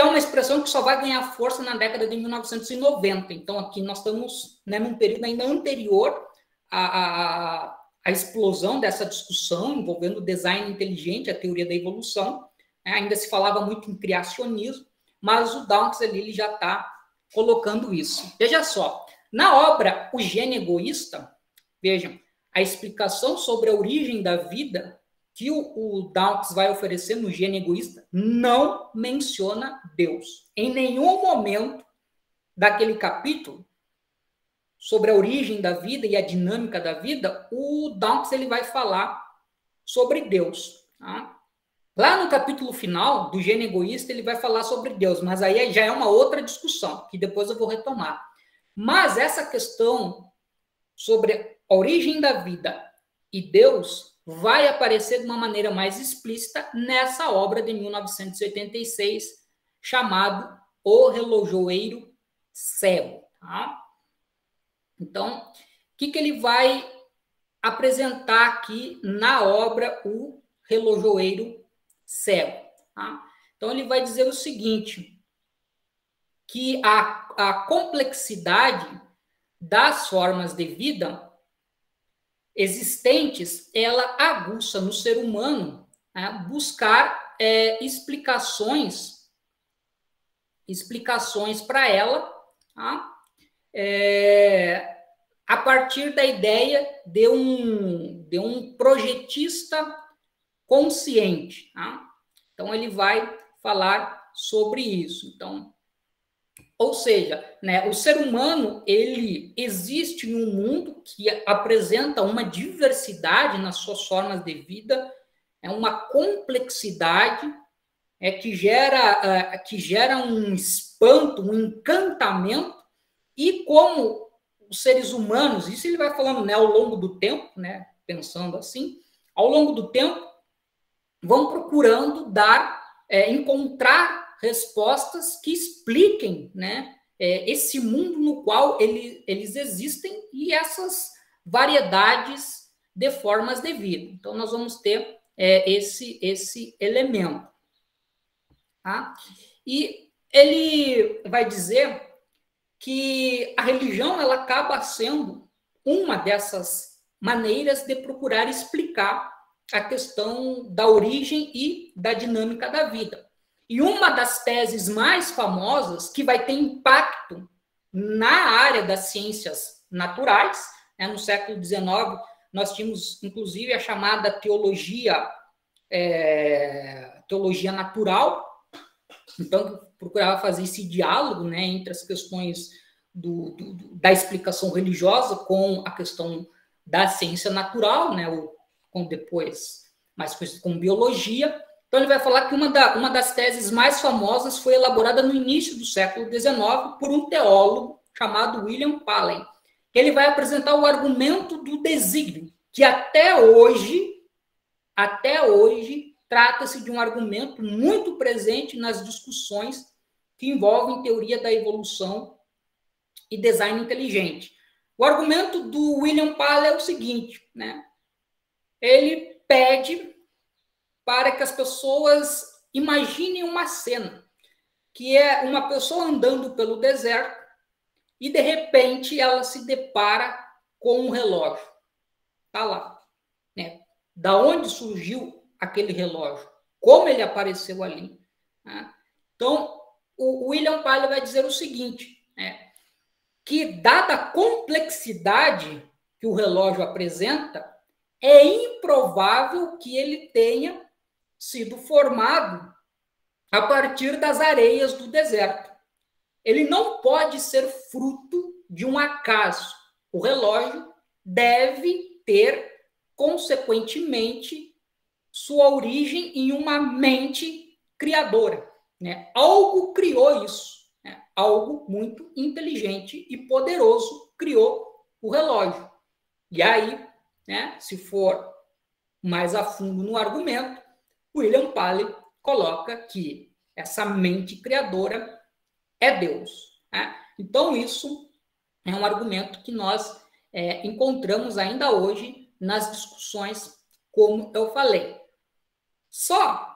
uma expressão que só vai ganhar força na década de 1990. Então, aqui nós estamos, né, num período ainda anterior à explosão dessa discussão envolvendo o design inteligente, a teoria da evolução. Ainda se falava muito em criacionismo, mas o Dawkins ele já está colocando isso. Veja só, na obra O Gene Egoísta, vejam, a explicação sobre a origem da vida que o Dawkins vai oferecer no Gene Egoísta não menciona Deus. Em nenhum momento daquele capítulo sobre a origem da vida e a dinâmica da vida, o Dawkins ele vai falar sobre Deus. Tá? Lá no capítulo final do Gene Egoísta, ele vai falar sobre Deus, mas aí já é uma outra discussão, que depois eu vou retomar. Mas essa questão sobre a origem da vida e Deus vai aparecer de uma maneira mais explícita nessa obra de 1986, chamado O Relojoeiro Cego. Tá? Então, o que ele vai apresentar aqui na obra O Relojoeiro Cego? Tá? Então, ele vai dizer o seguinte, que a complexidade das formas de vida existentes, ela aguça no ser humano, né, buscar explicações para ela, tá? A partir da ideia de um projetista consciente. Tá? Então, ele vai falar sobre isso. Então, ou seja, né, o ser humano ele existe em um mundo que apresenta uma diversidade nas suas formas de vida, uma complexidade que gera um espanto, um encantamento, e como os seres humanos, isso ele vai falando, né, ao longo do tempo, né, pensando assim, ao longo do tempo, vão procurando encontrar respostas que expliquem, né, esse mundo no qual eles existem e essas variedades de formas de vida. Então, nós vamos ter esse elemento. Tá? E ele vai dizer que a religião ela acaba sendo uma dessas maneiras de procurar explicar a questão da origem e da dinâmica da vida. E uma das teses mais famosas, que vai ter impacto na área das ciências naturais, né, no século XIX, nós tínhamos, inclusive, a chamada teologia teologia natural, então procurava fazer esse diálogo, né, entre as questões da explicação religiosa com a questão da ciência natural, né, ou com depois mais conhecido como biologia. Então ele vai falar que uma das teses mais famosas foi elaborada no início do século XIX por um teólogo chamado William Paley. Ele vai apresentar o argumento do desígnio, que até hoje trata-se de um argumento muito presente nas discussões que envolvem teoria da evolução e design inteligente. O argumento do William Paley é o seguinte, né? Ele pede para que as pessoas imaginem uma cena, que é uma pessoa andando pelo deserto e, de repente, ela se depara com um relógio. Está lá. Né? Da onde surgiu aquele relógio? Como ele apareceu ali? Né? Então, o William Paley vai dizer o seguinte, né? Que, dada a complexidade que o relógio apresenta, é improvável que ele tenha sido formado a partir das areias do deserto. Ele não pode ser fruto de um acaso. O relógio deve ter, consequentemente, sua origem em uma mente criadora. Né? Algo criou isso. Né? Algo muito inteligente e poderoso criou o relógio. E aí, né, se for mais a fundo no argumento, William Paley coloca que essa mente criadora é Deus. Né? Então, isso é um argumento que nós encontramos ainda hoje nas discussões, como eu falei. Só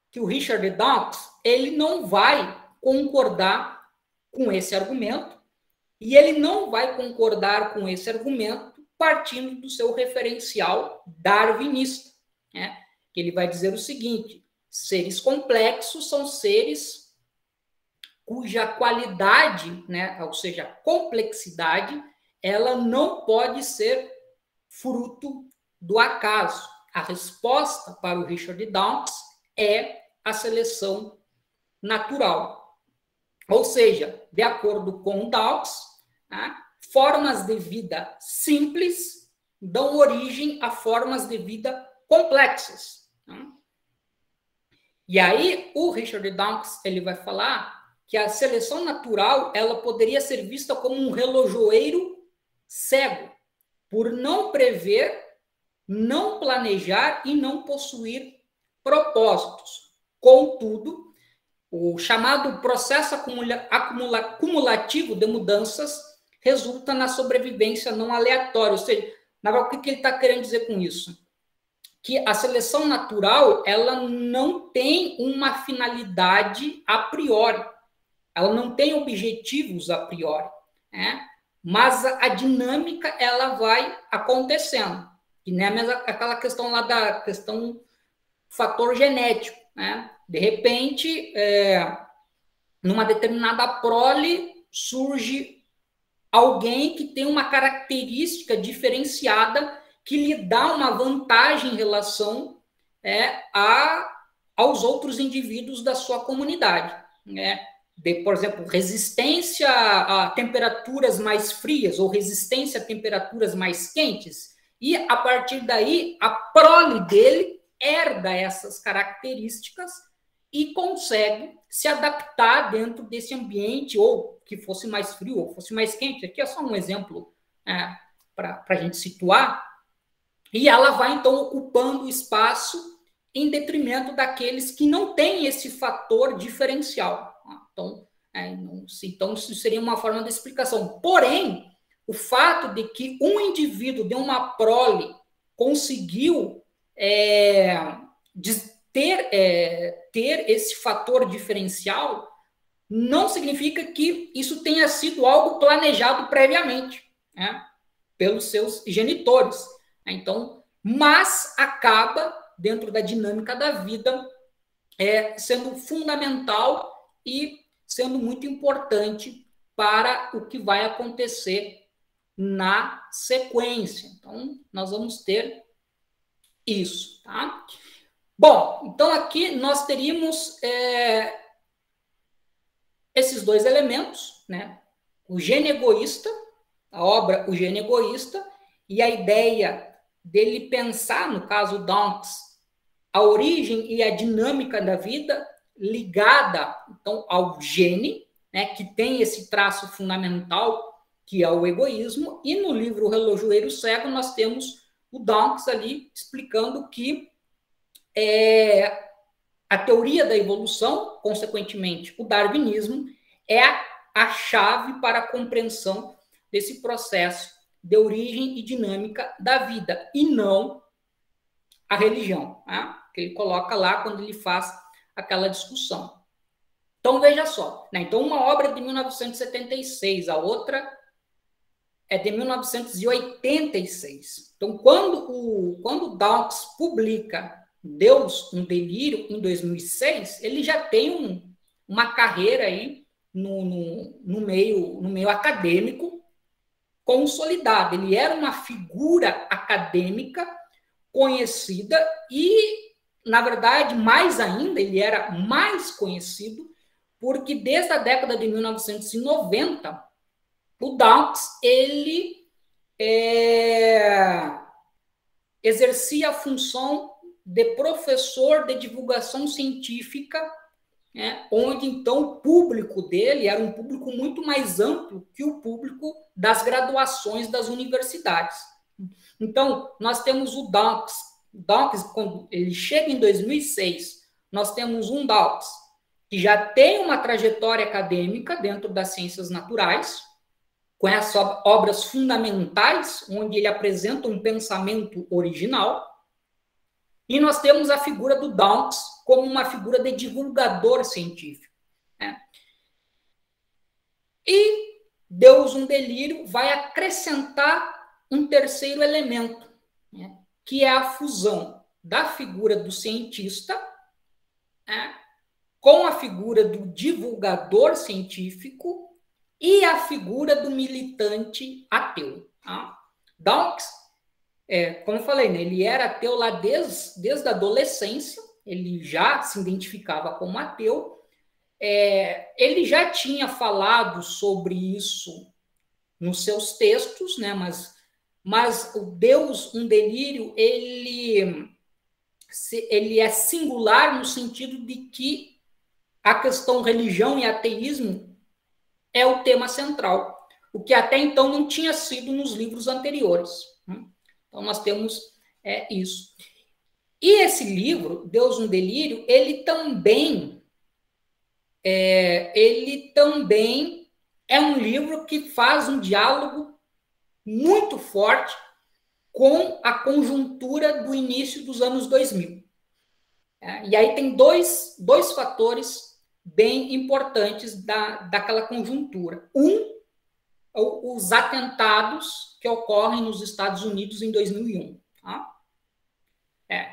que o Richard Dawkins, ele não vai concordar com esse argumento, e ele não vai concordar com esse argumento partindo do seu referencial darwinista, né? Que ele vai dizer o seguinte: seres complexos são seres cuja qualidade, né, ou seja, complexidade, ela não pode ser fruto do acaso. A resposta para o Richard Dawkins é a seleção natural. Ou seja, de acordo com Dawkins, né, formas de vida simples dão origem a formas de vida complexas. Né? E aí, o Richard Dawkins ele vai falar que a seleção natural ela poderia ser vista como um relojoeiro cego, por não prever, não planejar e não possuir propósitos. Contudo, o chamado processo acumulativo de mudanças resulta na sobrevivência não aleatória. Ou seja, o que ele está querendo dizer com isso? Que a seleção natural ela não tem uma finalidade a priori. Ela não tem objetivos a priori. Né? Mas a dinâmica ela vai acontecendo. E não é mesmo aquela questão lá da questão fator genético. Né? De repente, numa determinada prole, surge alguém que tem uma característica diferenciada que lhe dá uma vantagem em relação aos outros indivíduos da sua comunidade. Né? Por exemplo, resistência a temperaturas mais frias ou resistência a temperaturas mais quentes. E, a partir daí, a prole dele herda essas características e consegue se adaptar dentro desse ambiente, ou que fosse mais frio, ou fosse mais quente. Aqui é só um exemplo para a gente situar. E ela vai, então, ocupando o espaço em detrimento daqueles que não têm esse fator diferencial. Então, isso seria uma forma de explicação. Porém, o fato de que um indivíduo de uma prole conseguiu ter esse fator diferencial não significa que isso tenha sido algo planejado previamente, né, pelos seus genitores. Então, mas acaba, dentro da dinâmica da vida, sendo fundamental e sendo muito importante para o que vai acontecer na sequência. Então, nós vamos ter isso, tá? Bom, então aqui nós teríamos esses dois elementos, né? O gene egoísta, a obra O Gene Egoísta, e a ideia dele pensar, no caso Dawkins, a origem e a dinâmica da vida ligada, então, ao gene, né, que tem esse traço fundamental, que é o egoísmo, e no livro O Relojoeiro Cego nós temos o Dawkins ali explicando que a teoria da evolução, consequentemente, o darwinismo, é a chave para a compreensão desse processo de origem e dinâmica da vida, e não a religião, né? Que ele coloca lá quando ele faz aquela discussão. Então, veja só, né? Então, uma obra de 1976, a outra é de 1986. Então, quando o Dawkins publica Deus, um Delírio, em 2006, ele já tem uma carreira aí no meio acadêmico consolidada. Ele era uma figura acadêmica conhecida e, na verdade, mais ainda, ele era mais conhecido porque desde a década de 1990, o Dawkins, ele exercia a função de professor de divulgação científica, né, onde, então, o público dele era um público muito mais amplo que o público das graduações das universidades. Então, nós temos o Dawkins, quando ele chega em 2006, nós temos um Dawkins que já tem uma trajetória acadêmica dentro das ciências naturais, com essas obras fundamentais, onde ele apresenta um pensamento original, e nós temos a figura do Dawkins como uma figura de divulgador científico, né? E Deus, um Delírio vai acrescentar um terceiro elemento, né, que é a fusão da figura do cientista, né, com a figura do divulgador científico e a figura do militante ateu. Tá? Dawkins, como eu falei, né, ele era ateu lá desde a adolescência, ele já se identificava como ateu, ele já tinha falado sobre isso nos seus textos, né, mas o Deus, um Delírio, ele é singular no sentido de que a questão religião e ateísmo é o tema central, o que até então não tinha sido nos livros anteriores. Então, nós temos isso. E esse livro, Deus, um Delírio, ele também é um livro que faz um diálogo muito forte com a conjuntura do início dos anos 2000. E aí tem dois fatores bem importantes daquela conjuntura. Os atentados que ocorrem nos Estados Unidos em 2001. Tá?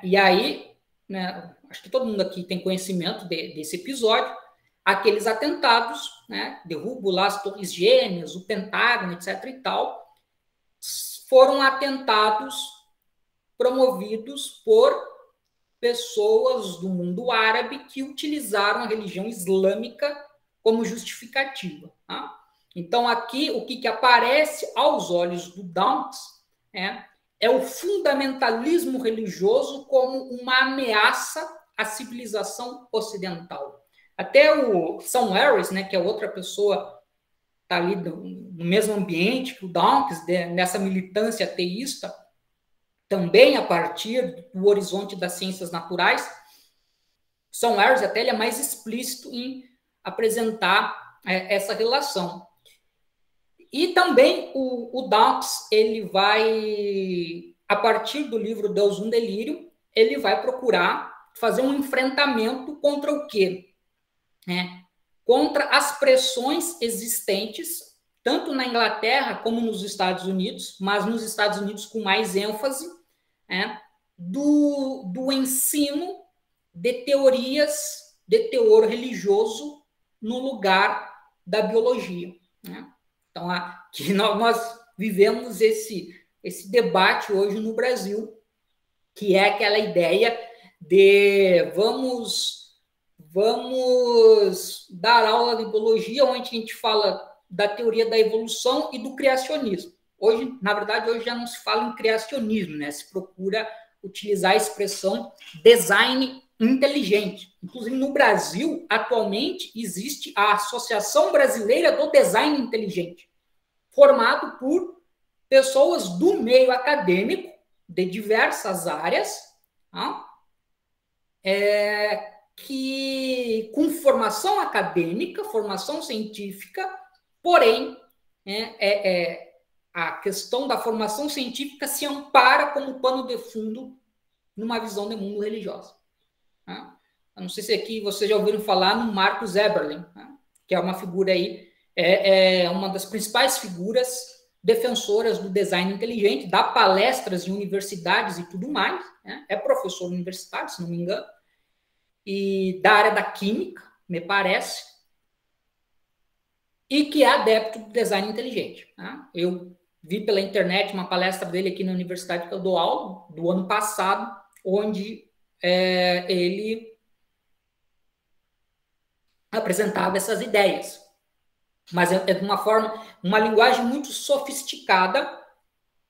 E aí, né, acho que todo mundo aqui tem conhecimento desse episódio, aqueles atentados, né, derrubo lá as Torres Gêmeas, o Pentágono, etc. e tal, foram atentados promovidos por pessoas do mundo árabe que utilizaram a religião islâmica como justificativa. Tá? Então, aqui, o que aparece aos olhos do Dawkins é o fundamentalismo religioso como uma ameaça à civilização ocidental. Até o Sam Harris, né, que é outra pessoa que está ali no mesmo ambiente que o Dawkins, nessa militância ateísta, também a partir do horizonte das ciências naturais, Sam Harris até ele é mais explícito em apresentar essa relação. E também o Dawkins, ele vai, a partir do livro Deus, um Delírio, ele vai procurar fazer um enfrentamento contra o quê? Contra as pressões existentes, tanto na Inglaterra como nos Estados Unidos, mas nos Estados Unidos com mais ênfase, do ensino de teorias de teor religioso no lugar da biologia. Então, aqui nós vivemos esse debate hoje no Brasil, que é aquela ideia de vamos dar aula de biologia, onde a gente fala da teoria da evolução e do criacionismo. Hoje, na verdade, hoje já não se fala em criacionismo, né? Se procura utilizar a expressão design inteligente. Inclusive, no Brasil, atualmente, existe a Associação Brasileira do Design Inteligente, formado por pessoas do meio acadêmico, de diversas áreas, tá? Que com formação acadêmica, formação científica, porém, a questão da formação científica se ampara como pano de fundo numa visão de mundo religiosa. Tá? Eu não sei se aqui vocês já ouviram falar no Marcus Eberlin, tá? Que é uma figura aí, uma das principais figuras defensoras do design inteligente, dá palestras em universidades e tudo mais, né? É professor universitário, se não me engano, e da área da química, me parece, e que é adepto do design inteligente. Tá? Eu vi pela internet uma palestra dele aqui na universidade que eu dou aula, do ano passado, onde ele apresentava essas ideias. Mas é de uma forma, uma linguagem muito sofisticada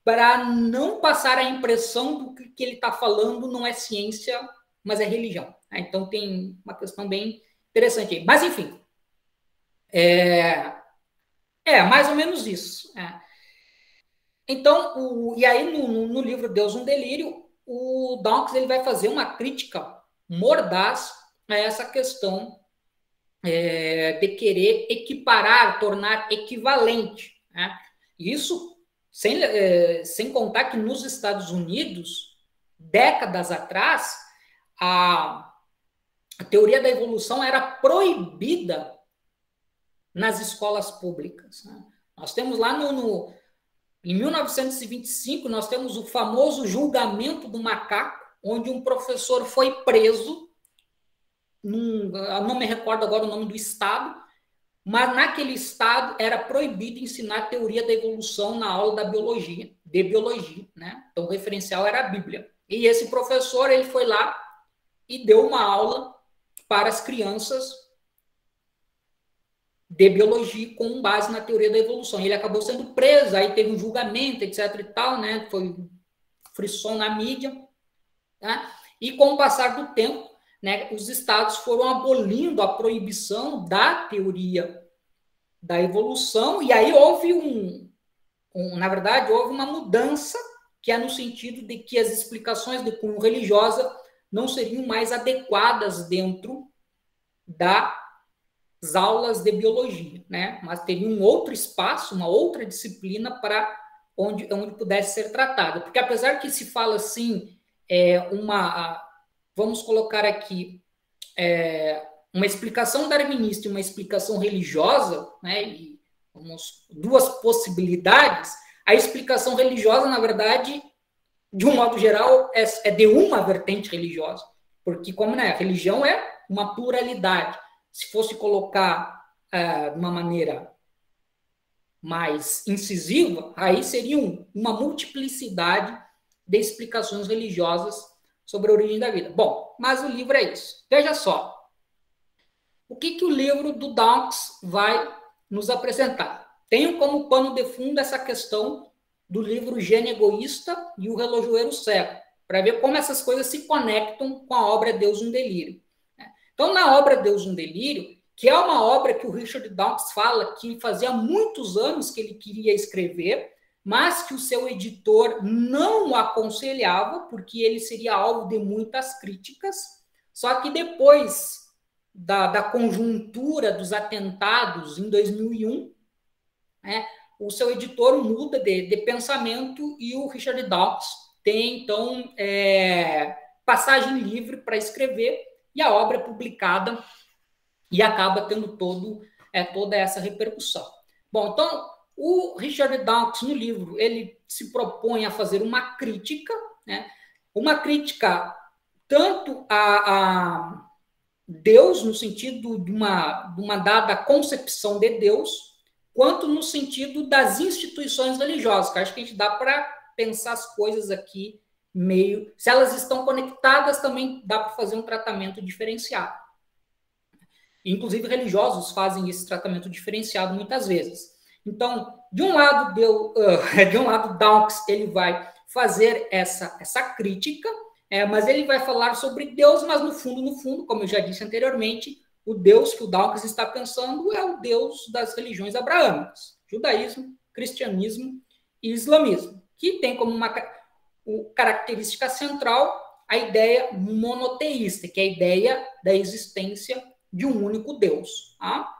para não passar a impressão do que ele está falando não é ciência, mas é religião. Então tem uma questão bem interessante aí. Mas, enfim, mais ou menos isso. Então, e aí no livro Deus um Delírio, o Dawkins ele vai fazer uma crítica mordaz a essa questão de querer equiparar, tornar equivalente. Né? Isso sem contar que nos Estados Unidos, décadas atrás, a teoria da evolução era proibida nas escolas públicas. Né? Nós temos lá em 1925, nós temos o famoso julgamento do macaco, onde um professor foi preso, eu não me recordo agora o nome do estado, mas naquele estado era proibido ensinar a teoria da evolução na aula de biologia, né? Então o referencial era a Bíblia. E esse professor, ele foi lá e deu uma aula para as crianças de biologia com base na teoria da evolução. Ele acabou sendo preso, aí teve um julgamento, etc e tal, né? Foi frisson na mídia, tá? E com o passar do tempo, né, os estados foram abolindo a proibição da teoria da evolução, e aí houve na verdade, houve uma mudança, que é no sentido de que as explicações de cunho religiosa não seriam mais adequadas dentro das aulas de biologia, né? Mas teria um outro espaço, uma outra disciplina para onde pudesse ser tratada. Porque apesar que se fala assim, vamos colocar aqui uma explicação darwinista e uma explicação religiosa, né? E duas possibilidades. A explicação religiosa, na verdade, de um modo geral, é de uma vertente religiosa, porque como a religião é uma pluralidade. Se fosse colocar de uma maneira mais incisiva, aí seria uma multiplicidade de explicações religiosas sobre a origem da vida. Bom, mas o livro é isso. Veja só. O que o livro do Dawkins vai nos apresentar? Tenho como pano de fundo essa questão do livro Gênio Egoísta e o Relojoeiro Cego, para ver como essas coisas se conectam com a obra Deus um Delírio. Então, na obra Deus um Delírio, que é uma obra que o Richard Dawkins fala que fazia muitos anos que ele queria escrever, mas que o seu editor não o aconselhava, porque ele seria alvo de muitas críticas. Só que depois da conjuntura dos atentados em 2001, o seu editor muda de pensamento e o Richard Dawkins tem, então, passagem livre para escrever, e a obra é publicada e acaba tendo toda essa repercussão. Bom, então, o Richard Dawkins, no livro, ele se propõe a fazer uma crítica, né? Uma crítica tanto a Deus, no sentido de uma dada concepção de Deus, quanto no sentido das instituições religiosas, que acho que a gente dá para pensar as coisas aqui meio... Se elas estão conectadas, também dá para fazer um tratamento diferenciado. Inclusive, religiosos fazem esse tratamento diferenciado muitas vezes. Então, de um lado, Dawkins ele vai fazer essa crítica, mas ele vai falar sobre Deus, mas no fundo, como eu já disse anteriormente, o Deus que o Dawkins está pensando é o Deus das religiões abraâmicas, judaísmo, cristianismo e islamismo, que tem como uma característica central a ideia monoteísta, que é a ideia da existência de um único Deus. Tá?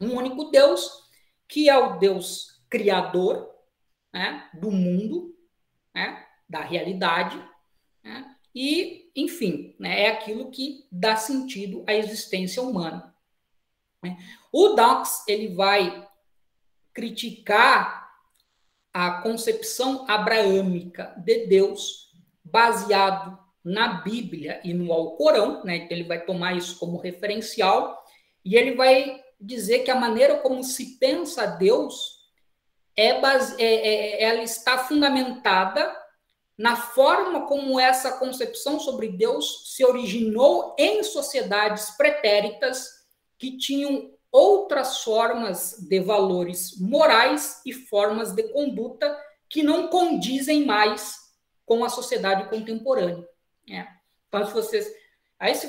Um único Deus, que é o Deus criador, né, do mundo, né, da realidade, né, e, enfim, né, é aquilo que dá sentido à existência humana. Né. O Dawkins ele vai criticar a concepção abraâmica de Deus baseado na Bíblia e no Alcorão, né? Então ele vai tomar isso como referencial e ele vai dizer que a maneira como se pensa Deus ela está fundamentada na forma como essa concepção sobre Deus se originou em sociedades pretéritas que tinham outras formas de valores morais e formas de conduta que não condizem mais com a sociedade contemporânea. Então, se vocês...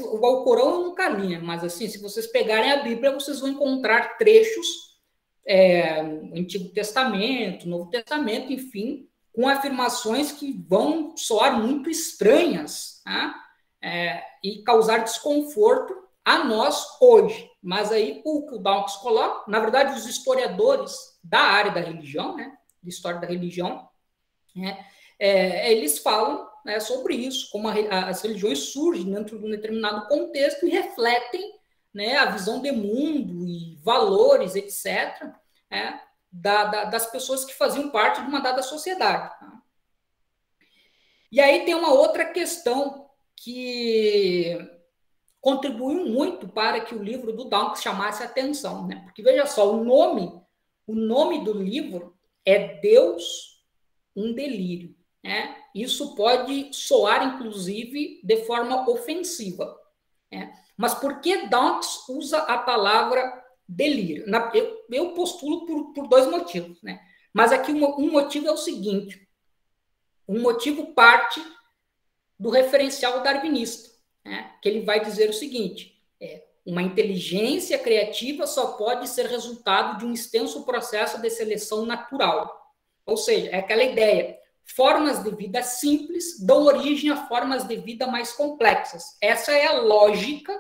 o Alcorão eu nunca li, mas assim, se vocês pegarem a Bíblia, vocês vão encontrar trechos, Antigo Testamento, Novo Testamento, enfim, com afirmações que vão soar muito estranhas, né? E causar desconforto a nós hoje. Mas aí o que o Dawkins coloca, na verdade, os historiadores da área da religião, né, de história da religião, né, eles falam, né, sobre isso, como as religiões surgem dentro de um determinado contexto e refletem, né, a visão de mundo e valores, etc., né, das pessoas que faziam parte de uma dada sociedade. Tá? E aí tem uma outra questão que contribuiu muito para que o livro do Dawkins chamasse a atenção, né? Porque, veja só, o nome do livro é Deus, um delírio, né? Isso pode soar, inclusive, de forma ofensiva, né? Mas por que Dawkins usa a palavra delírio? Eu postulo por dois motivos, né? Mas aqui um motivo é o seguinte, um motivo parte do referencial darwinista, né, que ele vai dizer o seguinte, uma inteligência criativa só pode ser resultado de um extenso processo de seleção natural. Ou seja, é aquela ideia, formas de vida simples dão origem a formas de vida mais complexas. Essa é a lógica,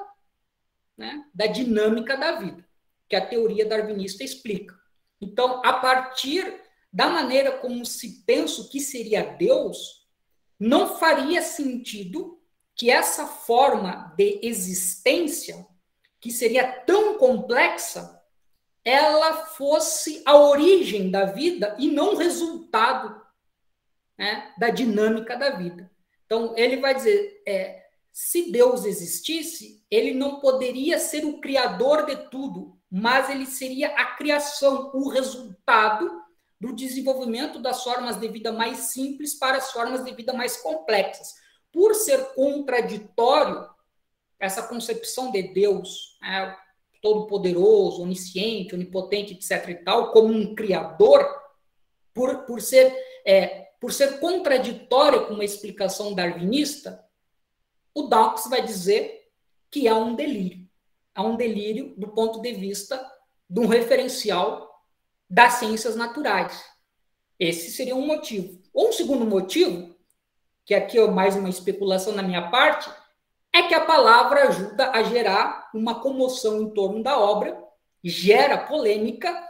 né, da dinâmica da vida, que a teoria darwinista explica. Então, a partir da maneira como se pensa o que seria Deus, não faria sentido que essa forma de existência, que seria tão complexa, ela fosse a origem da vida e não o resultado, né, da dinâmica da vida. Então, ele vai dizer, se Deus existisse, ele não poderia ser o criador de tudo, mas ele seria a criação, o resultado do desenvolvimento das formas de vida mais simples para as formas de vida mais complexas. Por ser contraditório, essa concepção de Deus, todo-poderoso, onisciente, onipotente, etc. e tal, como um criador, por ser contraditório com uma explicação darwinista, o Dawkins vai dizer que há um delírio. Há um delírio do ponto de vista de um referencial das ciências naturais. Esse seria um motivo. Ou um segundo motivo, que aqui é mais uma especulação na minha parte, é que a palavra ajuda a gerar uma comoção em torno da obra, gera polêmica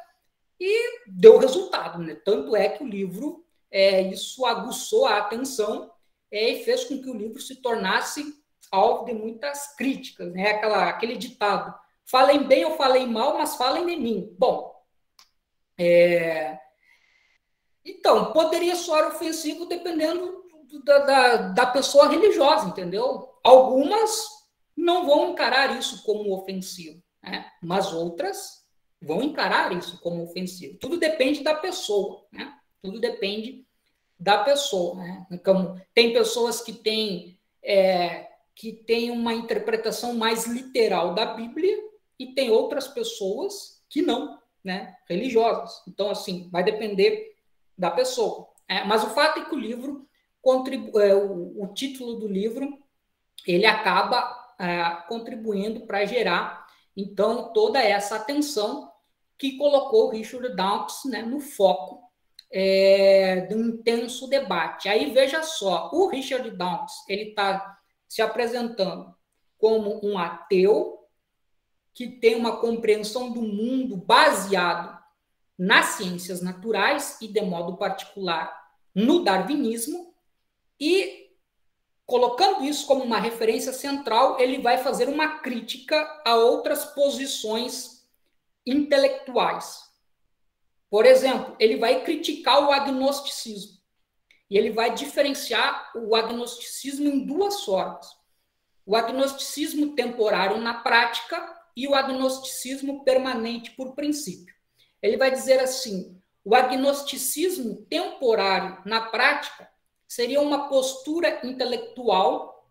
e deu resultado, né? Tanto é que o livro, isso aguçou a atenção e fez com que o livro se tornasse alvo de muitas críticas, né? Aquele ditado, falem bem ou falem mal, mas falem de mim. Bom, então, poderia soar ofensivo dependendo da pessoa religiosa, entendeu? Algumas não vão encarar isso como ofensivo, né? Mas outras vão encarar isso como ofensivo. Tudo depende da pessoa, né? Tudo depende da pessoa, né? Então, tem pessoas que têm uma interpretação mais literal da Bíblia e tem outras pessoas que não, né? Religiosas. Então, assim, vai depender da pessoa. Mas o fato é que o livro o título do livro ele acaba contribuindo para gerar, então, toda essa atenção que colocou Richard Dawkins, né, no foco de um intenso debate. Aí, veja só, o Richard Dawkins ele está se apresentando como um ateu que tem uma compreensão do mundo baseado nas ciências naturais e, de modo particular, no darwinismo, e colocando isso como uma referência central, ele vai fazer uma crítica a outras posições intelectuais. Por exemplo, ele vai criticar o agnosticismo. E ele vai diferenciar o agnosticismo em duas formas. O agnosticismo temporário na prática e o agnosticismo permanente por princípio. Ele vai dizer assim, o agnosticismo temporário na prática seria uma postura intelectual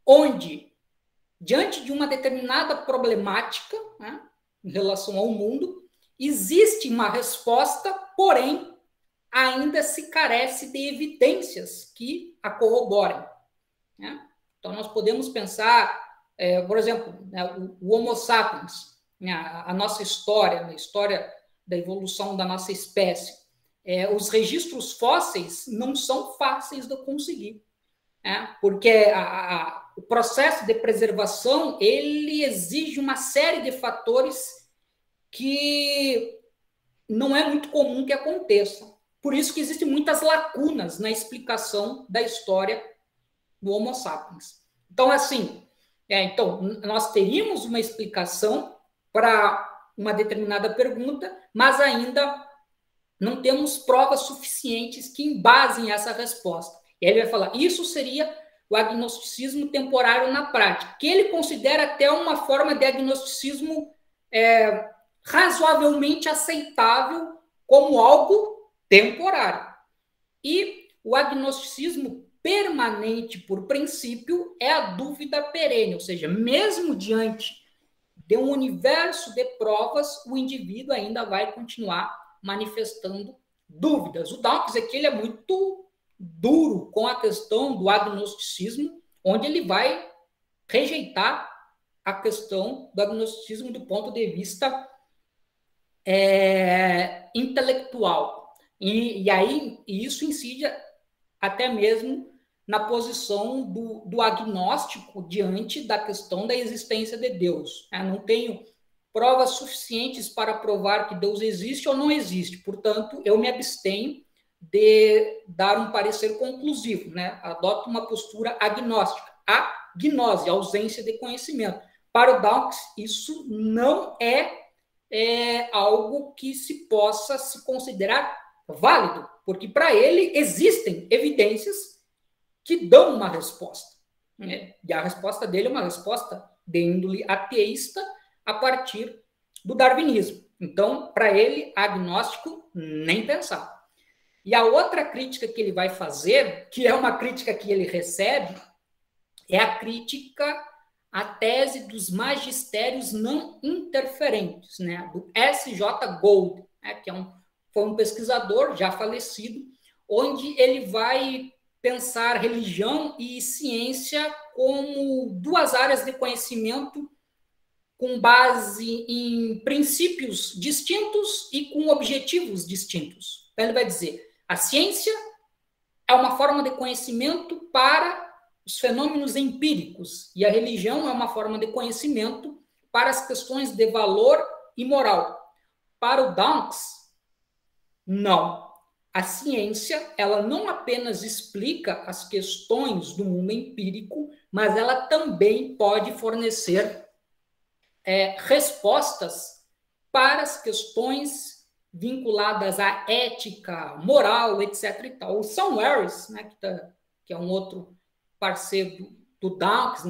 onde, diante de uma determinada problemática, né, em relação ao mundo, existe uma resposta, porém, ainda se carece de evidências que a corroborem. Né? Então, nós podemos pensar, por exemplo, né, o Homo sapiens, né, a nossa história, a história da evolução da nossa espécie. Os registros fósseis não são fáceis de conseguir, né? Porque o processo de preservação ele exige uma série de fatores que não é muito comum que aconteça. Por isso que existem muitas lacunas na explicação da história do Homo sapiens. Então, assim, então, nós teríamos uma explicação para uma determinada pergunta, mas ainda não temos provas suficientes que embasem essa resposta. E aí ele vai falar, isso seria o agnosticismo temporário na prática, que ele considera até uma forma de agnosticismo razoavelmente aceitável como algo temporário. E o agnosticismo permanente, por princípio, é a dúvida perene, ou seja, mesmo diante de um universo de provas, o indivíduo ainda vai continuar manifestando dúvidas. O Dawkins aqui ele é muito duro com a questão do agnosticismo, onde ele vai rejeitar a questão do agnosticismo do ponto de vista intelectual. E aí isso incide até mesmo na posição do agnóstico diante da questão da existência de Deus. Eu não tenho provas suficientes para provar que Deus existe ou não existe, portanto, eu me abstenho de dar um parecer conclusivo, né? Adoto uma postura agnóstica. A gnose, a ausência de conhecimento. Para o Dawkins, isso não é algo que se possa se considerar válido, porque para ele existem evidências que dão uma resposta. Né? E a resposta dele é uma resposta de índole ateísta a partir do darwinismo. Então, para ele, agnóstico, nem pensar. E a outra crítica que ele vai fazer, que é uma crítica que ele recebe, é a crítica à tese dos magistérios não interferentes, né? Do S.J. Gould, né? Que foi um pesquisador já falecido, onde ele vai pensar religião e ciência como duas áreas de conhecimento com base em princípios distintos e com objetivos distintos. Então, ele vai dizer, a ciência é uma forma de conhecimento para os fenômenos empíricos e a religião é uma forma de conhecimento para as questões de valor e moral. Para o Dawkins, não. A ciência, ela não apenas explica as questões do mundo empírico, mas ela também pode fornecer respostas para as questões vinculadas à ética, moral, etc. E tal. O Sam Harris, né, que é um outro parceiro do Dawkins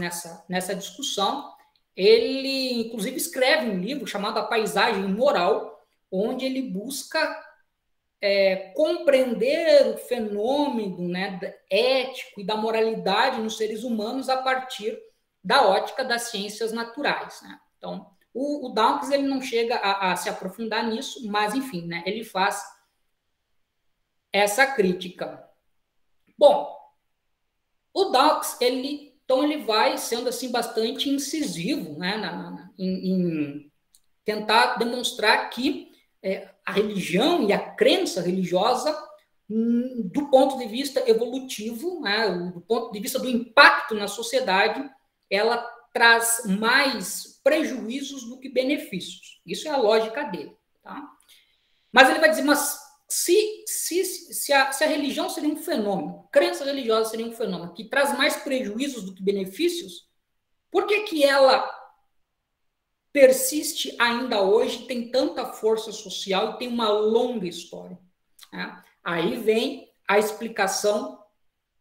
nessa discussão, ele, inclusive, escreve um livro chamado A Paisagem Moral, onde ele busca compreender o fenômeno, né, ético e da moralidade nos seres humanos a partir da ótica das ciências naturais, né? Então, o Dawkins ele não chega a se aprofundar nisso, mas, enfim, né, ele faz essa crítica. Bom, o Dawkins, então ele vai sendo assim bastante incisivo, né, em tentar demonstrar que a religião e a crença religiosa, do ponto de vista evolutivo, né, do ponto de vista do impacto na sociedade, ela traz mais prejuízos do que benefícios. Isso é a lógica dele. Tá? Mas ele vai dizer, mas se a religião seria um fenômeno, crença religiosa seria um fenômeno que traz mais prejuízos do que benefícios, por que ela persiste ainda hoje, tem tanta força social e tem uma longa história? Né? Aí vem a explicação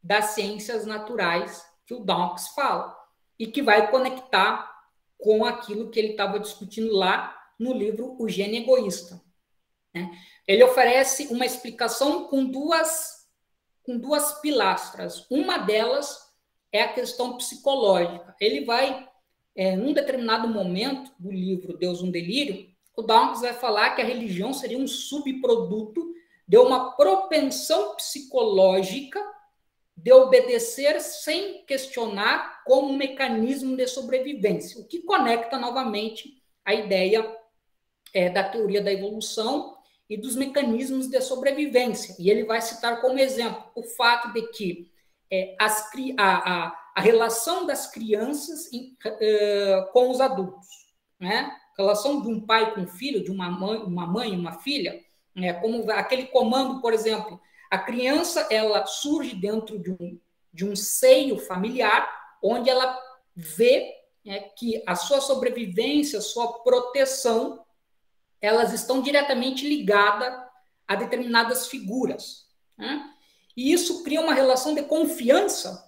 das ciências naturais que o Dawkins fala e que vai conectar com aquilo que ele estava discutindo lá no livro O Gênio Egoísta. Né? Ele oferece uma explicação com duas pilastras. Uma delas é a questão psicológica. Ele vai, num determinado momento do livro Deus um Delírio, o Dawkins vai falar que a religião seria um subproduto de uma propensão psicológica de obedecer sem questionar como um mecanismo de sobrevivência, o que conecta novamente a ideia da teoria da evolução e dos mecanismos de sobrevivência. E ele vai citar como exemplo o fato de que a relação das crianças com os adultos, né? A relação de um pai com um filho, de uma mãe e uma filha, né? Como aquele comando, por exemplo, a criança ela surge dentro de um seio familiar, onde ela vê que a sua sobrevivência, a sua proteção, elas estão diretamente ligadas a determinadas figuras. Né? E isso cria uma relação de confiança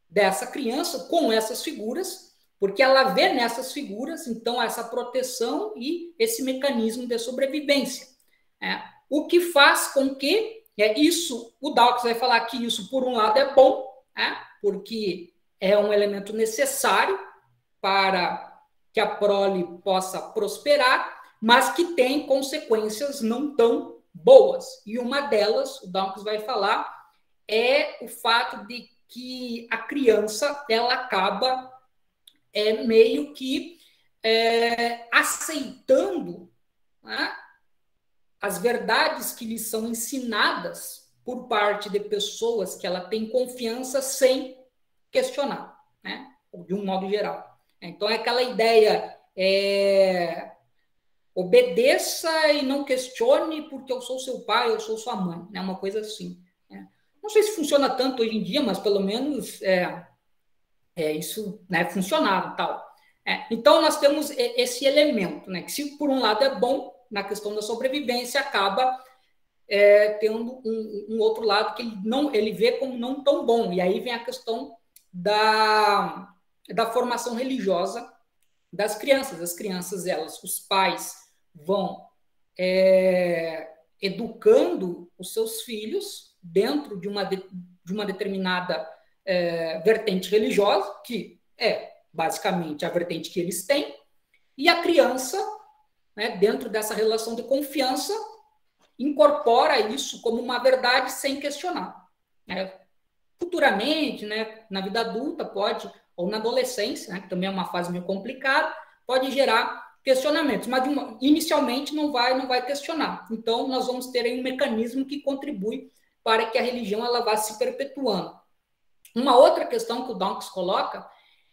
dessa criança com essas figuras, porque ela vê nessas figuras, então, essa proteção e esse mecanismo de sobrevivência. O que faz com que o Dawkins vai falar que isso, por um lado, é bom, porque é um elemento necessário para que a prole possa prosperar, mas que tem consequências não tão boas. E uma delas, o Dawkins vai falar, é o fato de que a criança ela acaba meio que aceitando as verdades que lhe são ensinadas por parte de pessoas que ela tem confiança sem questionar, né? De um modo geral. Então, é aquela ideia, obedeça e não questione porque eu sou seu pai, eu sou sua mãe, né? Uma coisa assim. Né? Não sei se funciona tanto hoje em dia, mas pelo menos isso, né, funcionava tal. Então, nós temos esse elemento, né? Que se por um lado é bom, na questão da sobrevivência, acaba tendo um outro lado que ele vê como não tão bom. E aí vem a questão da formação religiosa das crianças. As crianças, os pais vão educando os seus filhos dentro de uma determinada vertente religiosa, que é basicamente a vertente que eles têm, e a criança, né, dentro dessa relação de confiança, incorpora isso como uma verdade sem questionar. Futuramente, né, na vida adulta, pode, ou na adolescência, né, que também é uma fase meio complicada, pode gerar questionamentos, mas inicialmente não vai questionar. Então, nós vamos ter aí um mecanismo que contribui para que a religião ela vá se perpetuando. Uma outra questão que o Dawkins coloca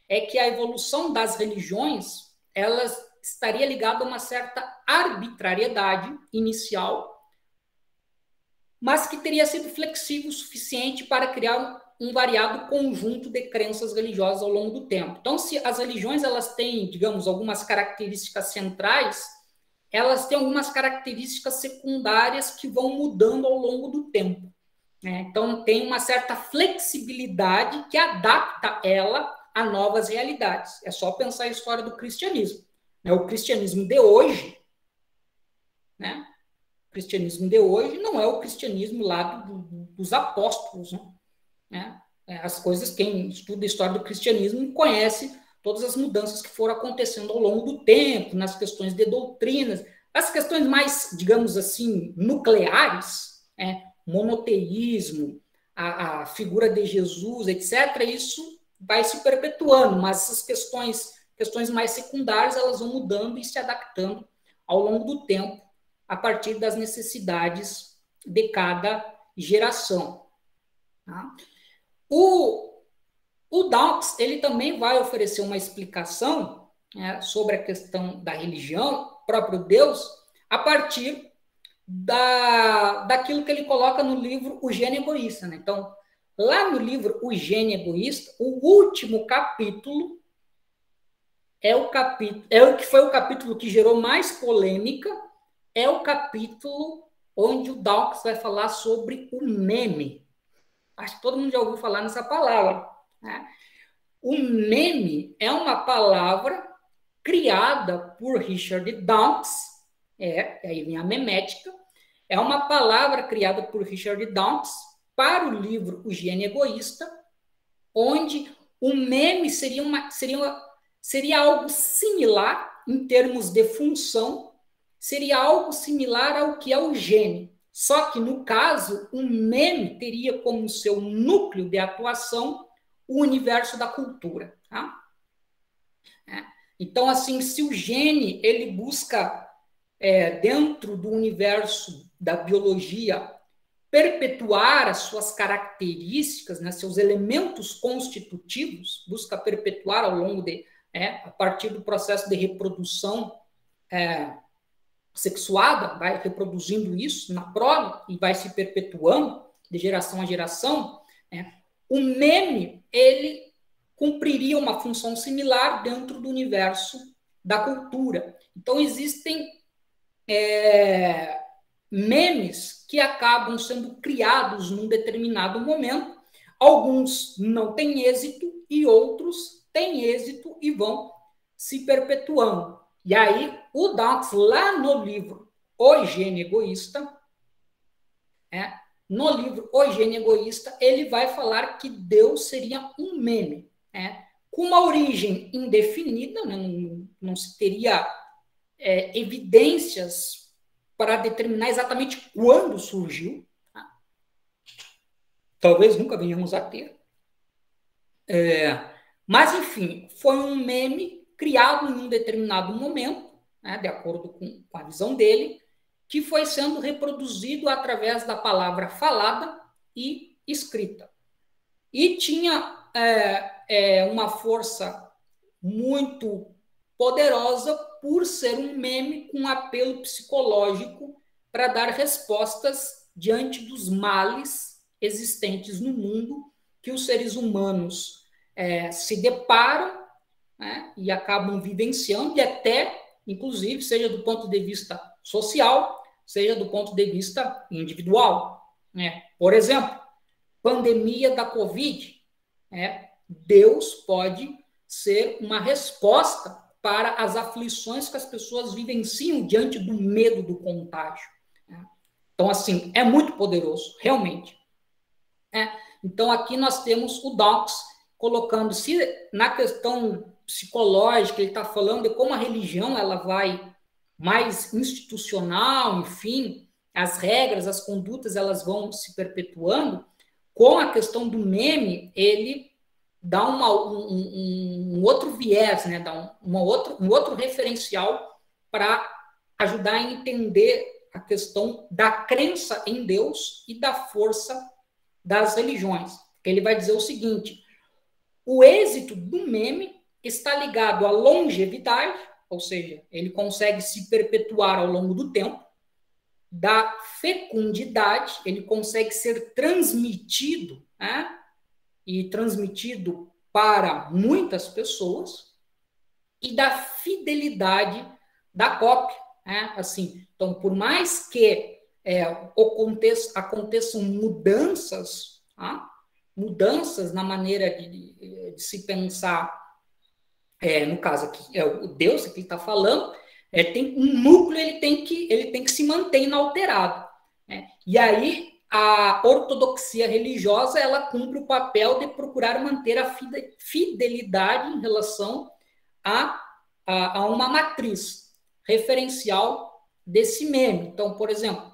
é que a evolução das religiões elas estaria ligada a uma certa arbitrariedade inicial, mas que teria sido flexível o suficiente para criar um variado conjunto de crenças religiosas ao longo do tempo. Então, se as religiões elas têm, digamos, algumas características centrais, elas têm algumas características secundárias que vão mudando ao longo do tempo. Né? Então, tem uma certa flexibilidade que adapta ela a novas realidades. É só pensar a história do cristianismo. O cristianismo de hoje, né? cristianismo de hoje não é o cristianismo lá dos apóstolos, né? As coisas, quem estuda a história do cristianismo conhece todas as mudanças que foram acontecendo ao longo do tempo, nas questões de doutrinas, as questões mais, digamos assim, nucleares, monoteísmo, a figura de Jesus, etc., isso vai se perpetuando, mas essas questões mais secundárias, elas vão mudando e se adaptando ao longo do tempo, a partir das necessidades de cada geração. Tá? O Dawkins, ele também vai oferecer uma explicação, sobre a questão da religião, próprio Deus, a partir daquilo que ele coloca no livro O Gênio Egoísta. Né? Então, lá no livro O Gênio Egoísta, o último capítulo é o que foi o capítulo que gerou mais polêmica, é o capítulo onde o Dawkins vai falar sobre o meme. Acho que todo mundo já ouviu falar nessa palavra. Né? O meme é uma palavra criada por Richard Dawkins, aí vem a memética, é uma palavra criada por Richard Dawkins para o livro O Gênio Egoísta, onde o meme seria algo similar em termos de função, seria algo similar ao que é o gênio. Só que, no caso, o meme teria como seu núcleo de atuação o universo da cultura. Tá? Então, assim, se o gênio ele busca, dentro do universo da biologia, perpetuar as suas características, né, seus elementos constitutivos, busca perpetuar ao longo a partir do processo de reprodução sexuada, vai reproduzindo isso na prole e vai se perpetuando de geração a geração, o meme, ele cumpriria uma função similar dentro do universo da cultura. Então, existem memes que acabam sendo criados num determinado momento, alguns não têm êxito e outros têm êxito e vão se perpetuando. E aí, o Dawkins, lá no livro O Gênio Egoísta, ele vai falar que Deus seria um meme, com uma origem indefinida, né? Não se teria evidências para determinar exatamente quando surgiu. Tá? Talvez nunca venhamos a ter. Mas, enfim, foi um meme criado em um determinado momento, de acordo com a visão dele, que foi sendo reproduzido através da palavra falada e escrita. E tinha uma força muito poderosa por ser um meme com apelo psicológico para dar respostas diante dos males existentes no mundo que os seres humanos se deparam, né, e acabam vivenciando, e até, inclusive, seja do ponto de vista social, seja do ponto de vista individual. Né? Por exemplo, pandemia da Covid, Deus pode ser uma resposta para as aflições que as pessoas vivenciam diante do medo do contágio. Então, assim, é muito poderoso, realmente. Então, aqui nós temos o Dawkins colocando, se na questão psicológica ele está falando de como a religião ela vai mais institucional, enfim, as regras, as condutas, elas vão se perpetuando, com a questão do meme, ele dá um outro viés, né? Dá um outro referencial para ajudar a entender a questão da crença em Deus e da força das religiões. Ele vai dizer o seguinte: o êxito do meme está ligado à longevidade, ou seja, ele consegue se perpetuar ao longo do tempo, da fecundidade, ele consegue ser transmitido, né? E transmitido para muitas pessoas, e da fidelidade da cópia. Né? Assim, então, por mais que aconteçam mudanças, tá? Mudanças na maneira de se pensar, no caso aqui, é o Deus que está falando, Tem um núcleo, ele tem que se manter inalterado, né? E aí a ortodoxia religiosa, ela cumpre o papel de procurar manter a fidelidade em relação a uma matriz referencial desse meme. Então, por exemplo,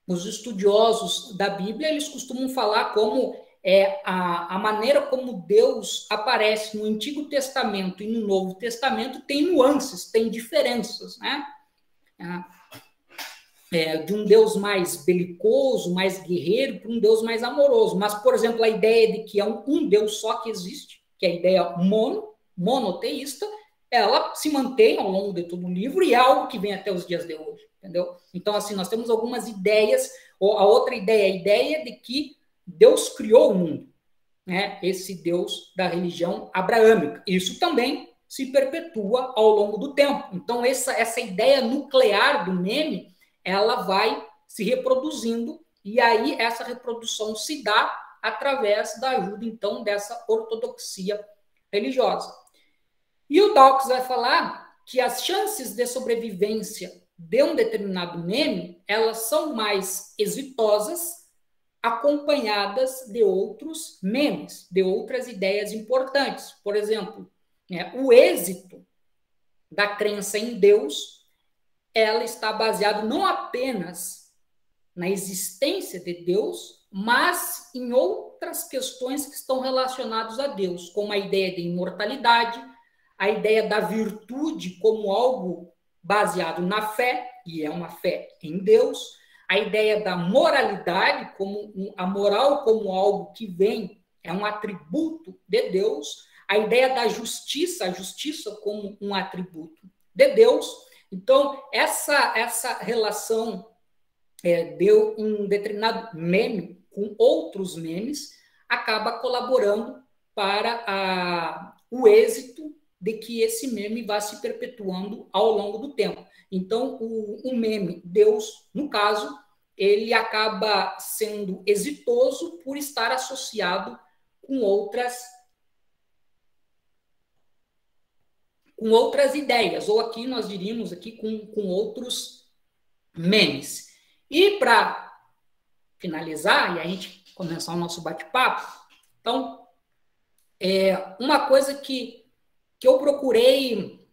os estudiosos da Bíblia, eles costumam falar como a maneira como Deus aparece no Antigo Testamento e no Novo Testamento tem nuances, tem diferenças, né? De um Deus mais belicoso, mais guerreiro, para um Deus mais amoroso. Mas, por exemplo, a ideia de que é um Deus só que existe, que é a ideia monoteísta, ela se mantém ao longo de todo o livro e é algo que vem até os dias de hoje, entendeu? Então, assim, nós temos algumas ideias, ou a outra ideia, a ideia de que Deus criou o mundo, né? Esse Deus da religião abraâmica. Isso também se perpetua ao longo do tempo. Então, essa ideia nuclear do meme, ela vai se reproduzindo, e aí essa reprodução se dá através da ajuda, então, dessa ortodoxia religiosa. E o Dawkins vai falar que as chances de sobrevivência de um determinado meme, elas são mais exitosas acompanhadas de outros memes, de outras ideias importantes. Por exemplo, o êxito da crença em Deus, ela está baseada não apenas na existência de Deus, mas em outras questões que estão relacionadas a Deus, como a ideia de imortalidade, a ideia da virtude como algo baseado na fé, e é uma fé em Deus, a ideia da moralidade, como a moral como algo que vem, é um atributo de Deus, a ideia da justiça, a justiça como um atributo de Deus. Então, essa relação de um determinado meme com outros memes acaba colaborando para o êxito de que esse meme vá se perpetuando ao longo do tempo. Então, o meme Deus, no caso, ele acaba sendo exitoso por estar associado com outras ideias, ou aqui nós diríamos aqui com outros memes. E para finalizar, e a gente começar o nosso bate-papo, então, uma coisa que eu procurei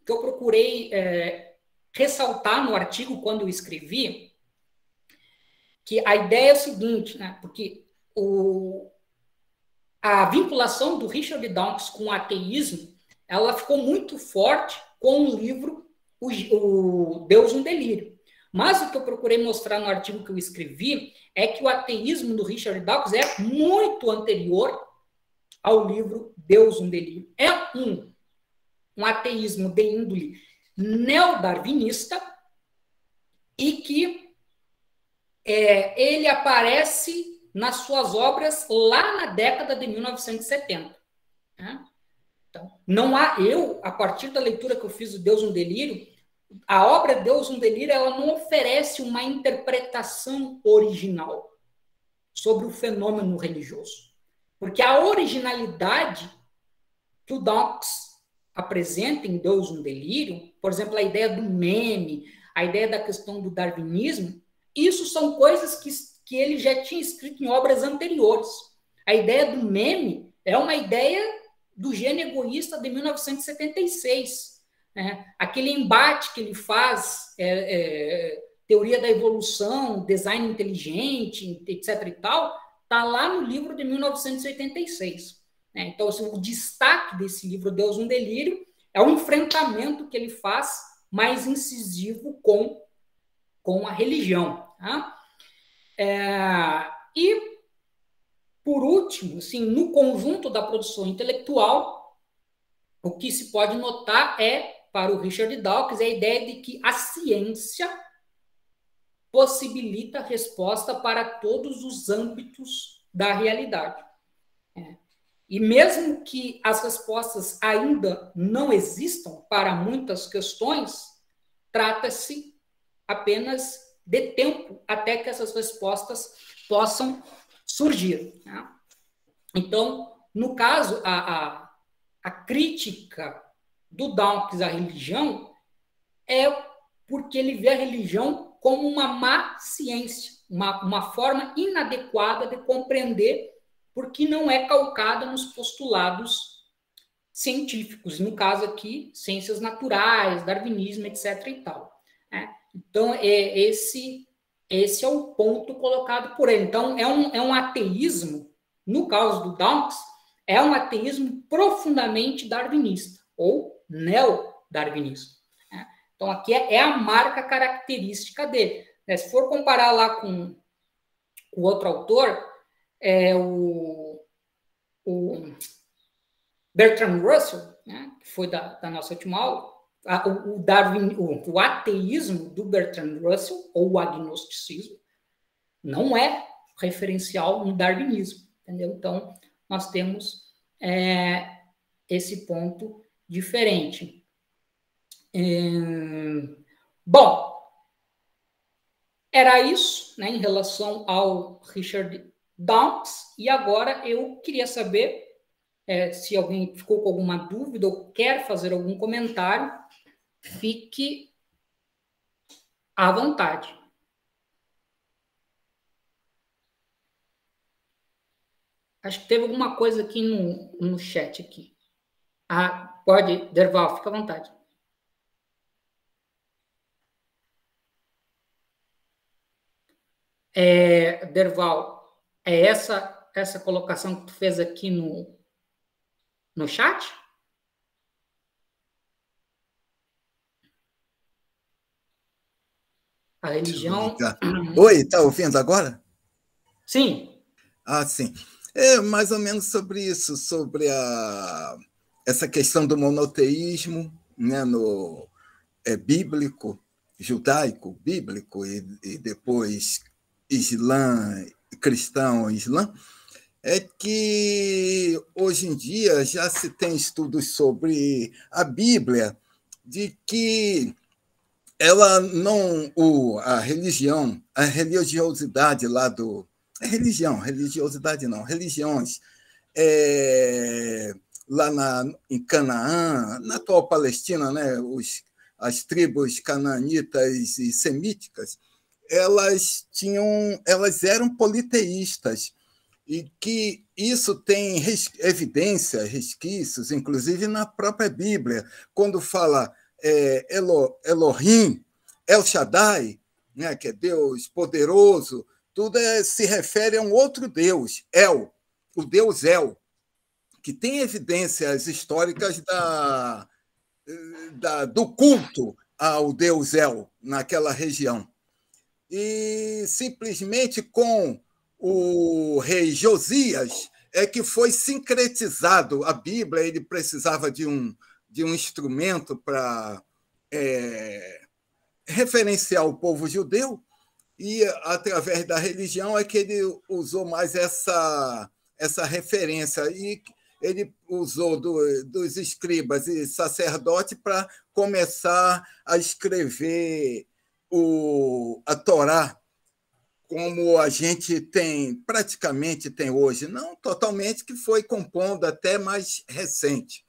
ressaltar no artigo quando eu escrevi, que a ideia é a seguinte, né? Porque a vinculação do Richard Dawkins com o ateísmo, ela ficou muito forte com o livro O Deus um Delírio. Mas o que eu procurei mostrar no artigo que eu escrevi é que o ateísmo do Richard Dawkins é muito anterior ao livro Deus um Delírio. É um ateísmo de índole neodarwinista e que ele aparece nas suas obras lá na década de 1970. Né? Então, não há, a partir da leitura que eu fiz do Deus um Delírio, a obra Deus um Delírio, ela não oferece uma interpretação original sobre o fenômeno religioso. Porque a originalidade que o Dawkins apresenta em Deus um Delírio, por exemplo, a ideia do meme, a ideia da questão do darwinismo, isso são coisas que ele já tinha escrito em obras anteriores. A ideia do meme é uma ideia do gênio egoísta de 1976. Né? Aquele embate que ele faz, teoria da evolução, design inteligente, etc. e tal, está lá no livro de 1986. Né? Então, assim, o destaque desse livro, Deus um Delírio, é o enfrentamento que ele faz mais incisivo com a religião. Tá? E, por último, assim, no conjunto da produção intelectual, o que se pode notar para o Richard Dawkins, a ideia de que a ciência possibilita resposta para todos os âmbitos da realidade. E mesmo que as respostas ainda não existam para muitas questões, trata-se apenas de tempo até que essas respostas possam surgir. Né? Então, no caso, a crítica do Dawkins à religião é porque ele vê a religião como uma má ciência, uma forma inadequada de compreender, porque não é calcada nos postulados científicos, no caso aqui, ciências naturais, darwinismo, etc. e tal. Né? Então, esse é o ponto colocado por ele. Então, é um ateísmo, no caso do Dawkins, é um ateísmo profundamente darwinista, ou neo-darwinista. Né? Então, aqui é a marca característica dele. Né? Se for comparar lá com o outro autor, o Bertrand Russell, né, que foi da nossa última aula, o ateísmo do Bertrand Russell, ou o agnosticismo, não é referencial no darwinismo, entendeu? Então, nós temos esse ponto diferente. Bom, era isso, né, em relação ao Richard Dawkins, e agora eu queria saber se alguém ficou com alguma dúvida ou quer fazer algum comentário, fique à vontade. Acho que teve alguma coisa aqui no chat aqui. Pode, Derval, fica à vontade. Derval, é essa colocação que tu fez aqui no chat? A religião... Oi, tá ouvindo agora? Sim. Sim. É mais ou menos sobre isso, sobre essa questão do monoteísmo, né, bíblico, judaico, bíblico, e depois Islã, cristão, Islã, é que hoje em dia já se tem estudos sobre a Bíblia, de que ela não, a religião, a religiosidade lá religiosidade não, religiões lá em Canaã, na atual Palestina, né, as tribos canaanitas e semíticas, elas eram politeístas, e que isso tem evidências, resquícios, inclusive na própria Bíblia, quando fala Elohim, El Shaddai, né, que é Deus poderoso, tudo se refere a um outro Deus, o Deus El, que tem evidências históricas do culto ao Deus El naquela região. E simplesmente com o rei Josias é que foi sincretizado a Bíblia. Ele precisava de um instrumento para referenciar o povo judeu, e através da religião é que ele usou mais essa referência, e ele usou dos escribas e sacerdotes para começar a escrever a Torá, como a gente praticamente tem hoje, não totalmente, que foi compondo até mais recente,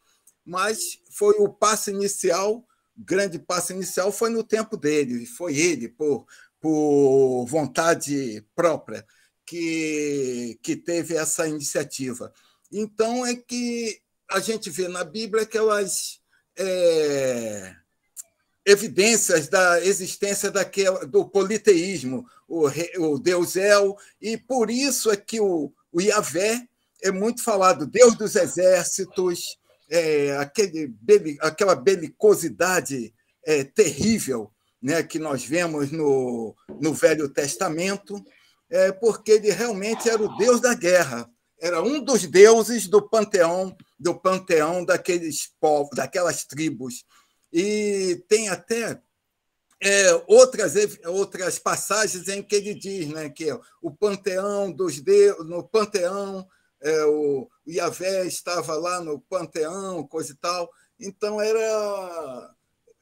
mas foi o passo inicial, grande passo inicial foi no tempo dele, foi ele, por vontade própria, que teve essa iniciativa. Então, é que a gente vê na Bíblia aquelas evidências da existência do politeísmo, o Deus El, e por isso é que o Yahvé é muito falado, Deus dos exércitos, aquela belicosidade terrível, né, que nós vemos no Velho Testamento, porque ele realmente era o Deus da guerra, era um dos deuses do panteão daqueles povos, daquelas tribos. E tem até outras passagens em que ele diz, né, que o panteão dos deuses, no panteão, o Yahvé estava lá no panteão, coisa e tal. Então,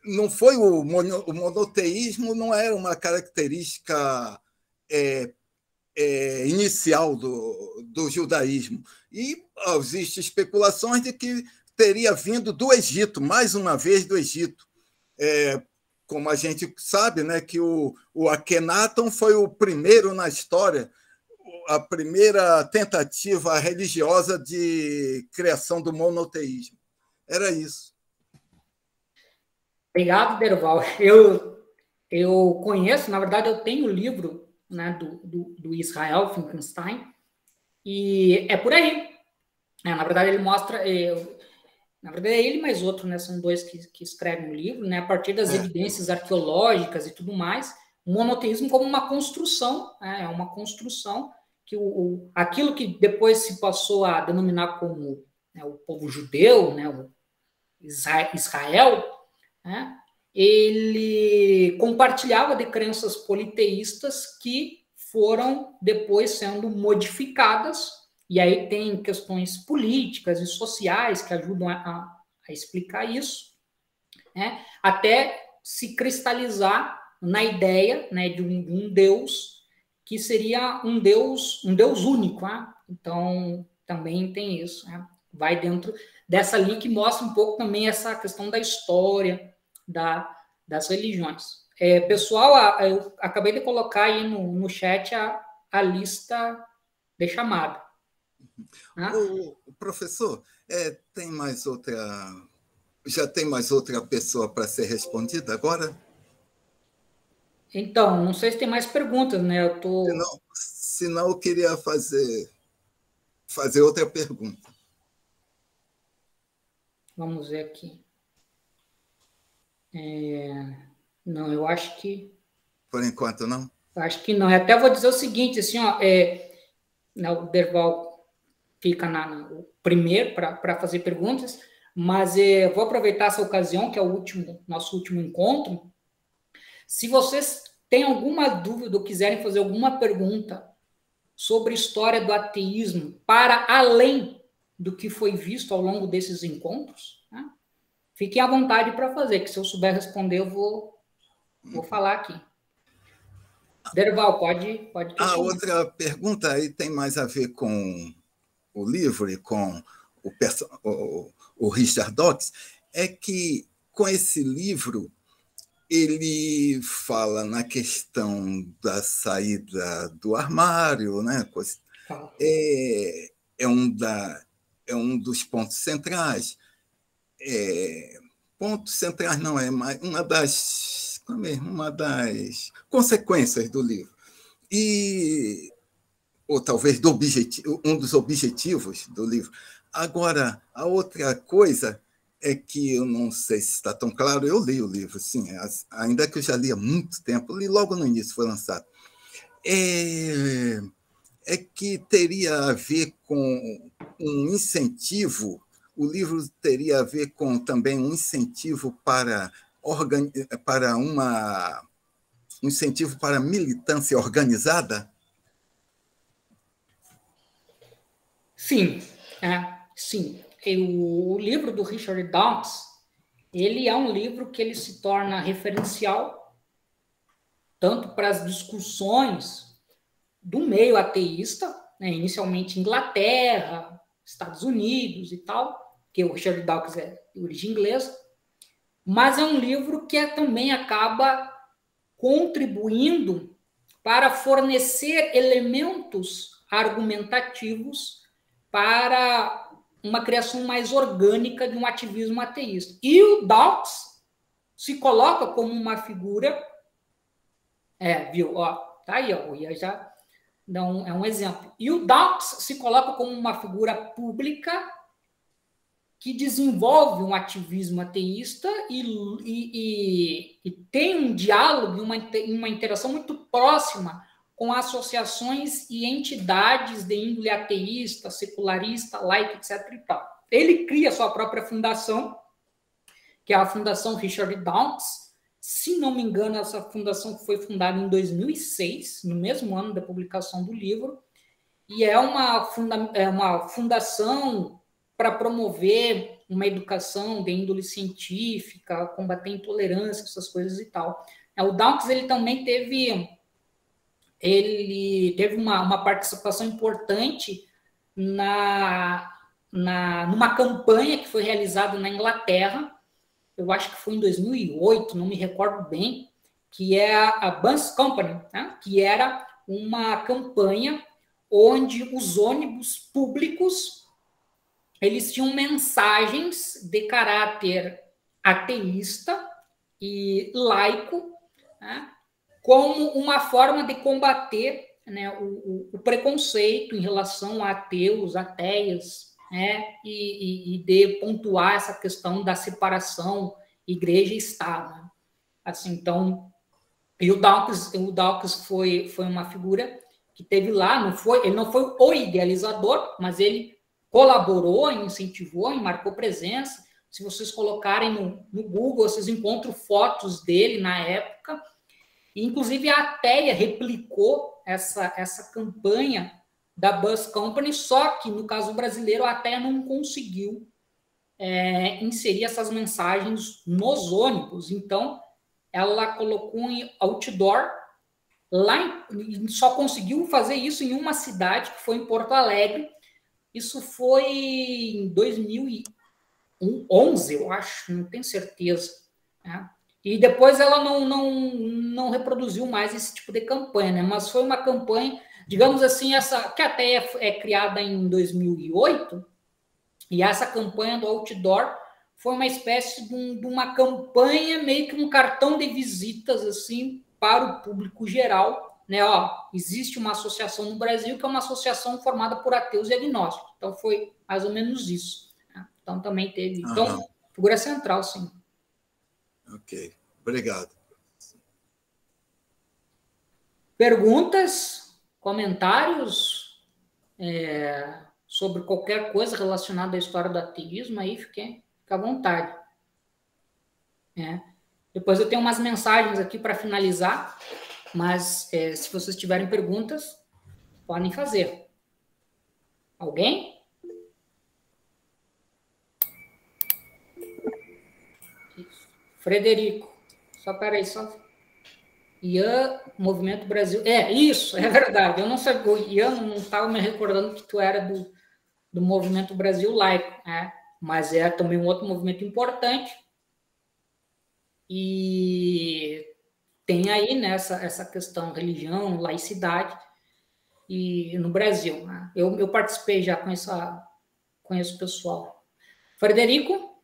não foi o monoteísmo, não era uma característica inicial do judaísmo. E existem especulações de que teria vindo do Egito, mais uma vez do Egito, como a gente sabe, né, que o Akhenaton foi o primeiro na história, a primeira tentativa religiosa de criação do monoteísmo. Era isso. Obrigado, Derval. Eu conheço, na verdade, eu tenho o livro, né, do Israel Finkelstein, e é por aí. Na verdade, ele mostra... na verdade, é ele mais outro, né? São dois que escrevem o livro, né? A partir das evidências arqueológicas e tudo mais, o monoteísmo como uma construção, né? É uma construção que aquilo que depois se passou a denominar como, né, o povo judeu, né, o Israel, né, ele compartilhava de crenças politeístas que foram depois sendo modificadas, e aí tem questões políticas e sociais que ajudam a explicar isso, né, até se cristalizar na ideia, né, de um Deus que seria um Deus único, né? Então também tem isso, né? Vai dentro dessa linha que mostra um pouco também essa questão da história das religiões. Pessoal, eu acabei de colocar aí no chat a lista de chamada. Né? O professor, tem mais outra... Já tem mais outra pessoa para ser respondida agora? Então, não sei se tem mais perguntas, né? Senão eu queria fazer outra pergunta. Vamos ver aqui. Não, eu acho que... Por enquanto, não? Acho que não. Eu até vou dizer o seguinte, assim, ó, o Derval fica o primeiro para fazer perguntas, mas vou aproveitar essa ocasião, que é nosso último encontro. Se vocês têm alguma dúvida ou quiserem fazer alguma pergunta sobre a história do ateísmo para além do que foi visto ao longo desses encontros, né, fiquem à vontade para fazer, que se eu souber responder, eu vou falar aqui. Derval, pode questionar. A outra pergunta aí tem mais a ver com o livro e com o Richard Dawkins, é que com esse livro ele fala na questão da saída do armário, né? É um dos pontos centrais. Pontos centrais não é mais uma das consequências do livro. Ou talvez um dos objetivos do livro. Agora, a outra coisa é que eu não sei se está tão claro, eu li o livro, sim, ainda que eu já li há muito tempo, li logo no início, foi lançado. É que teria a ver com um incentivo, o livro teria a ver com também um incentivo para um incentivo para militância organizada? Sim, sim. O livro do Richard Dawkins, ele é um livro que ele se torna referencial tanto para as discussões do meio ateísta, né, inicialmente Inglaterra, Estados Unidos e tal, que o Richard Dawkins é de origem inglesa, mas é um livro que também acaba contribuindo para fornecer elementos argumentativos para uma criação mais orgânica de um ativismo ateísta. E o Dawkins se coloca como uma figura... viu? Ó, tá aí, ó, ia já dar um exemplo. E o Dawkins se coloca como uma figura pública que desenvolve um ativismo ateísta e tem um diálogo, uma interação muito próxima com associações e entidades de índole ateísta, secularista, laica, etc. E tal. Ele cria sua própria fundação, que é a Fundação Richard Dawkins. Se não me engano, essa fundação foi fundada em 2006, no mesmo ano da publicação do livro, e é uma fundação para promover uma educação de índole científica, combater intolerância, essas coisas e tal. O Dawkins, ele também teve uma participação importante numa campanha que foi realizada na Inglaterra eu acho que foi em 2008, não me recordo bem, que é a Bus Company, né? Que era uma campanha onde os ônibus públicos eles tinham mensagens de caráter ateísta e laico, né? Como uma forma de combater, né, o preconceito em relação a ateus, ateias, né, e de pontuar essa questão da separação igreja e Estado. Né? Assim, então, e o Dawkins foi uma figura que teve lá, ele não foi o idealizador, mas ele colaborou, incentivou, marcou presença. Se vocês colocarem no Google, vocês encontram fotos dele na época. E, inclusive, a Ateia replicou essa campanha da Bus Company, só que, no caso brasileiro, a Ateia não conseguiu inserir essas mensagens nos ônibus. Então, ela colocou em outdoor, só conseguiu fazer isso em uma cidade, que foi em Porto Alegre. Isso foi em 2011, eu acho, não tenho certeza. Né? E depois ela não reproduziu mais esse tipo de campanha, né? Mas foi uma campanha, digamos assim, que até é criada em 2008, e essa campanha do outdoor foi uma espécie de uma campanha, meio que um cartão de visitas assim para o público geral. Né? Existe uma associação no Brasil que é uma associação formada por ateus e agnósticos. Então, foi mais ou menos isso. Né? Então, também teve... Então, figura central, sim. Ok, obrigado. Perguntas? Comentários? Sobre qualquer coisa relacionada à história do ateísmo, aí fica à vontade. Depois eu tenho umas mensagens aqui para finalizar, mas se vocês tiverem perguntas, podem fazer. Alguém? Frederico. Só peraí, só... Ian, Movimento Brasil. Isso, é verdade. Eu não sabia, o Ian não estava me recordando que tu era do Movimento Brasil Laico, né? Mas é também um outro movimento importante. E tem aí, né, essa questão religião, laicidade, e no Brasil. Né? Eu participei já, conheço o pessoal. Frederico?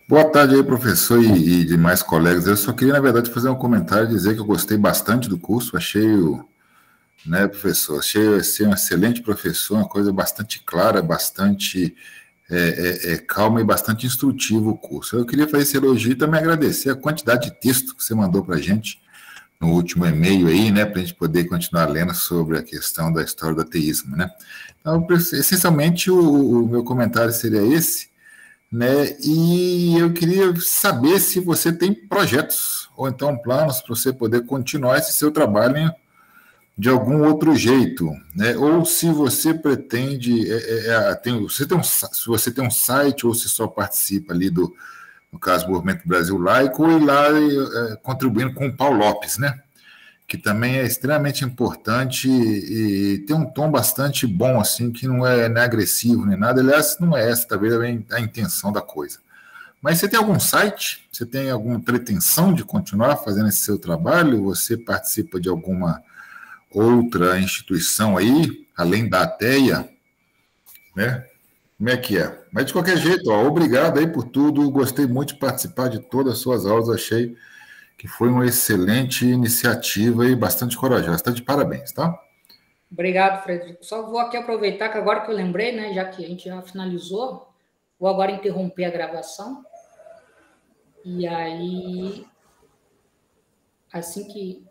Boa tarde aí, professor e demais colegas. Eu só queria, na verdade, fazer um comentário e dizer que eu gostei bastante do curso. Achei, né, professor, achei ser um excelente professor, uma coisa bastante clara, bastante calma e bastante instrutivo o curso. Eu queria fazer esse elogio e também agradecer a quantidade de texto que você mandou para a gente no último e-mail aí, né, para a gente poder continuar lendo sobre a questão da história do ateísmo, né. Então, essencialmente, o meu comentário seria esse, né? E eu queria saber se você tem projetos ou então planos para você poder continuar esse seu trabalho de algum outro jeito, né? Ou se você pretende, se você tem um site ou se só participa ali no caso, do Movimento Brasil Laico, ou ir lá contribuindo com o Paulo Lopes, né? Que também é extremamente importante e tem um tom bastante bom, assim, que não é agressivo nem nada. Aliás, não é essa, talvez, a intenção da coisa. Mas você tem algum site? Você tem alguma pretensão de continuar fazendo esse seu trabalho? Você participa de alguma outra instituição aí, além da ATEIA? Né? Como é que é? Mas, de qualquer jeito, obrigado aí por tudo. Gostei muito de participar de todas as suas aulas. Achei que foi uma excelente iniciativa e bastante corajosa. Está de parabéns, tá? Obrigado, Frederico. Só vou aqui aproveitar que agora que eu lembrei, né, já que a gente já finalizou, vou agora interromper a gravação. E aí, assim que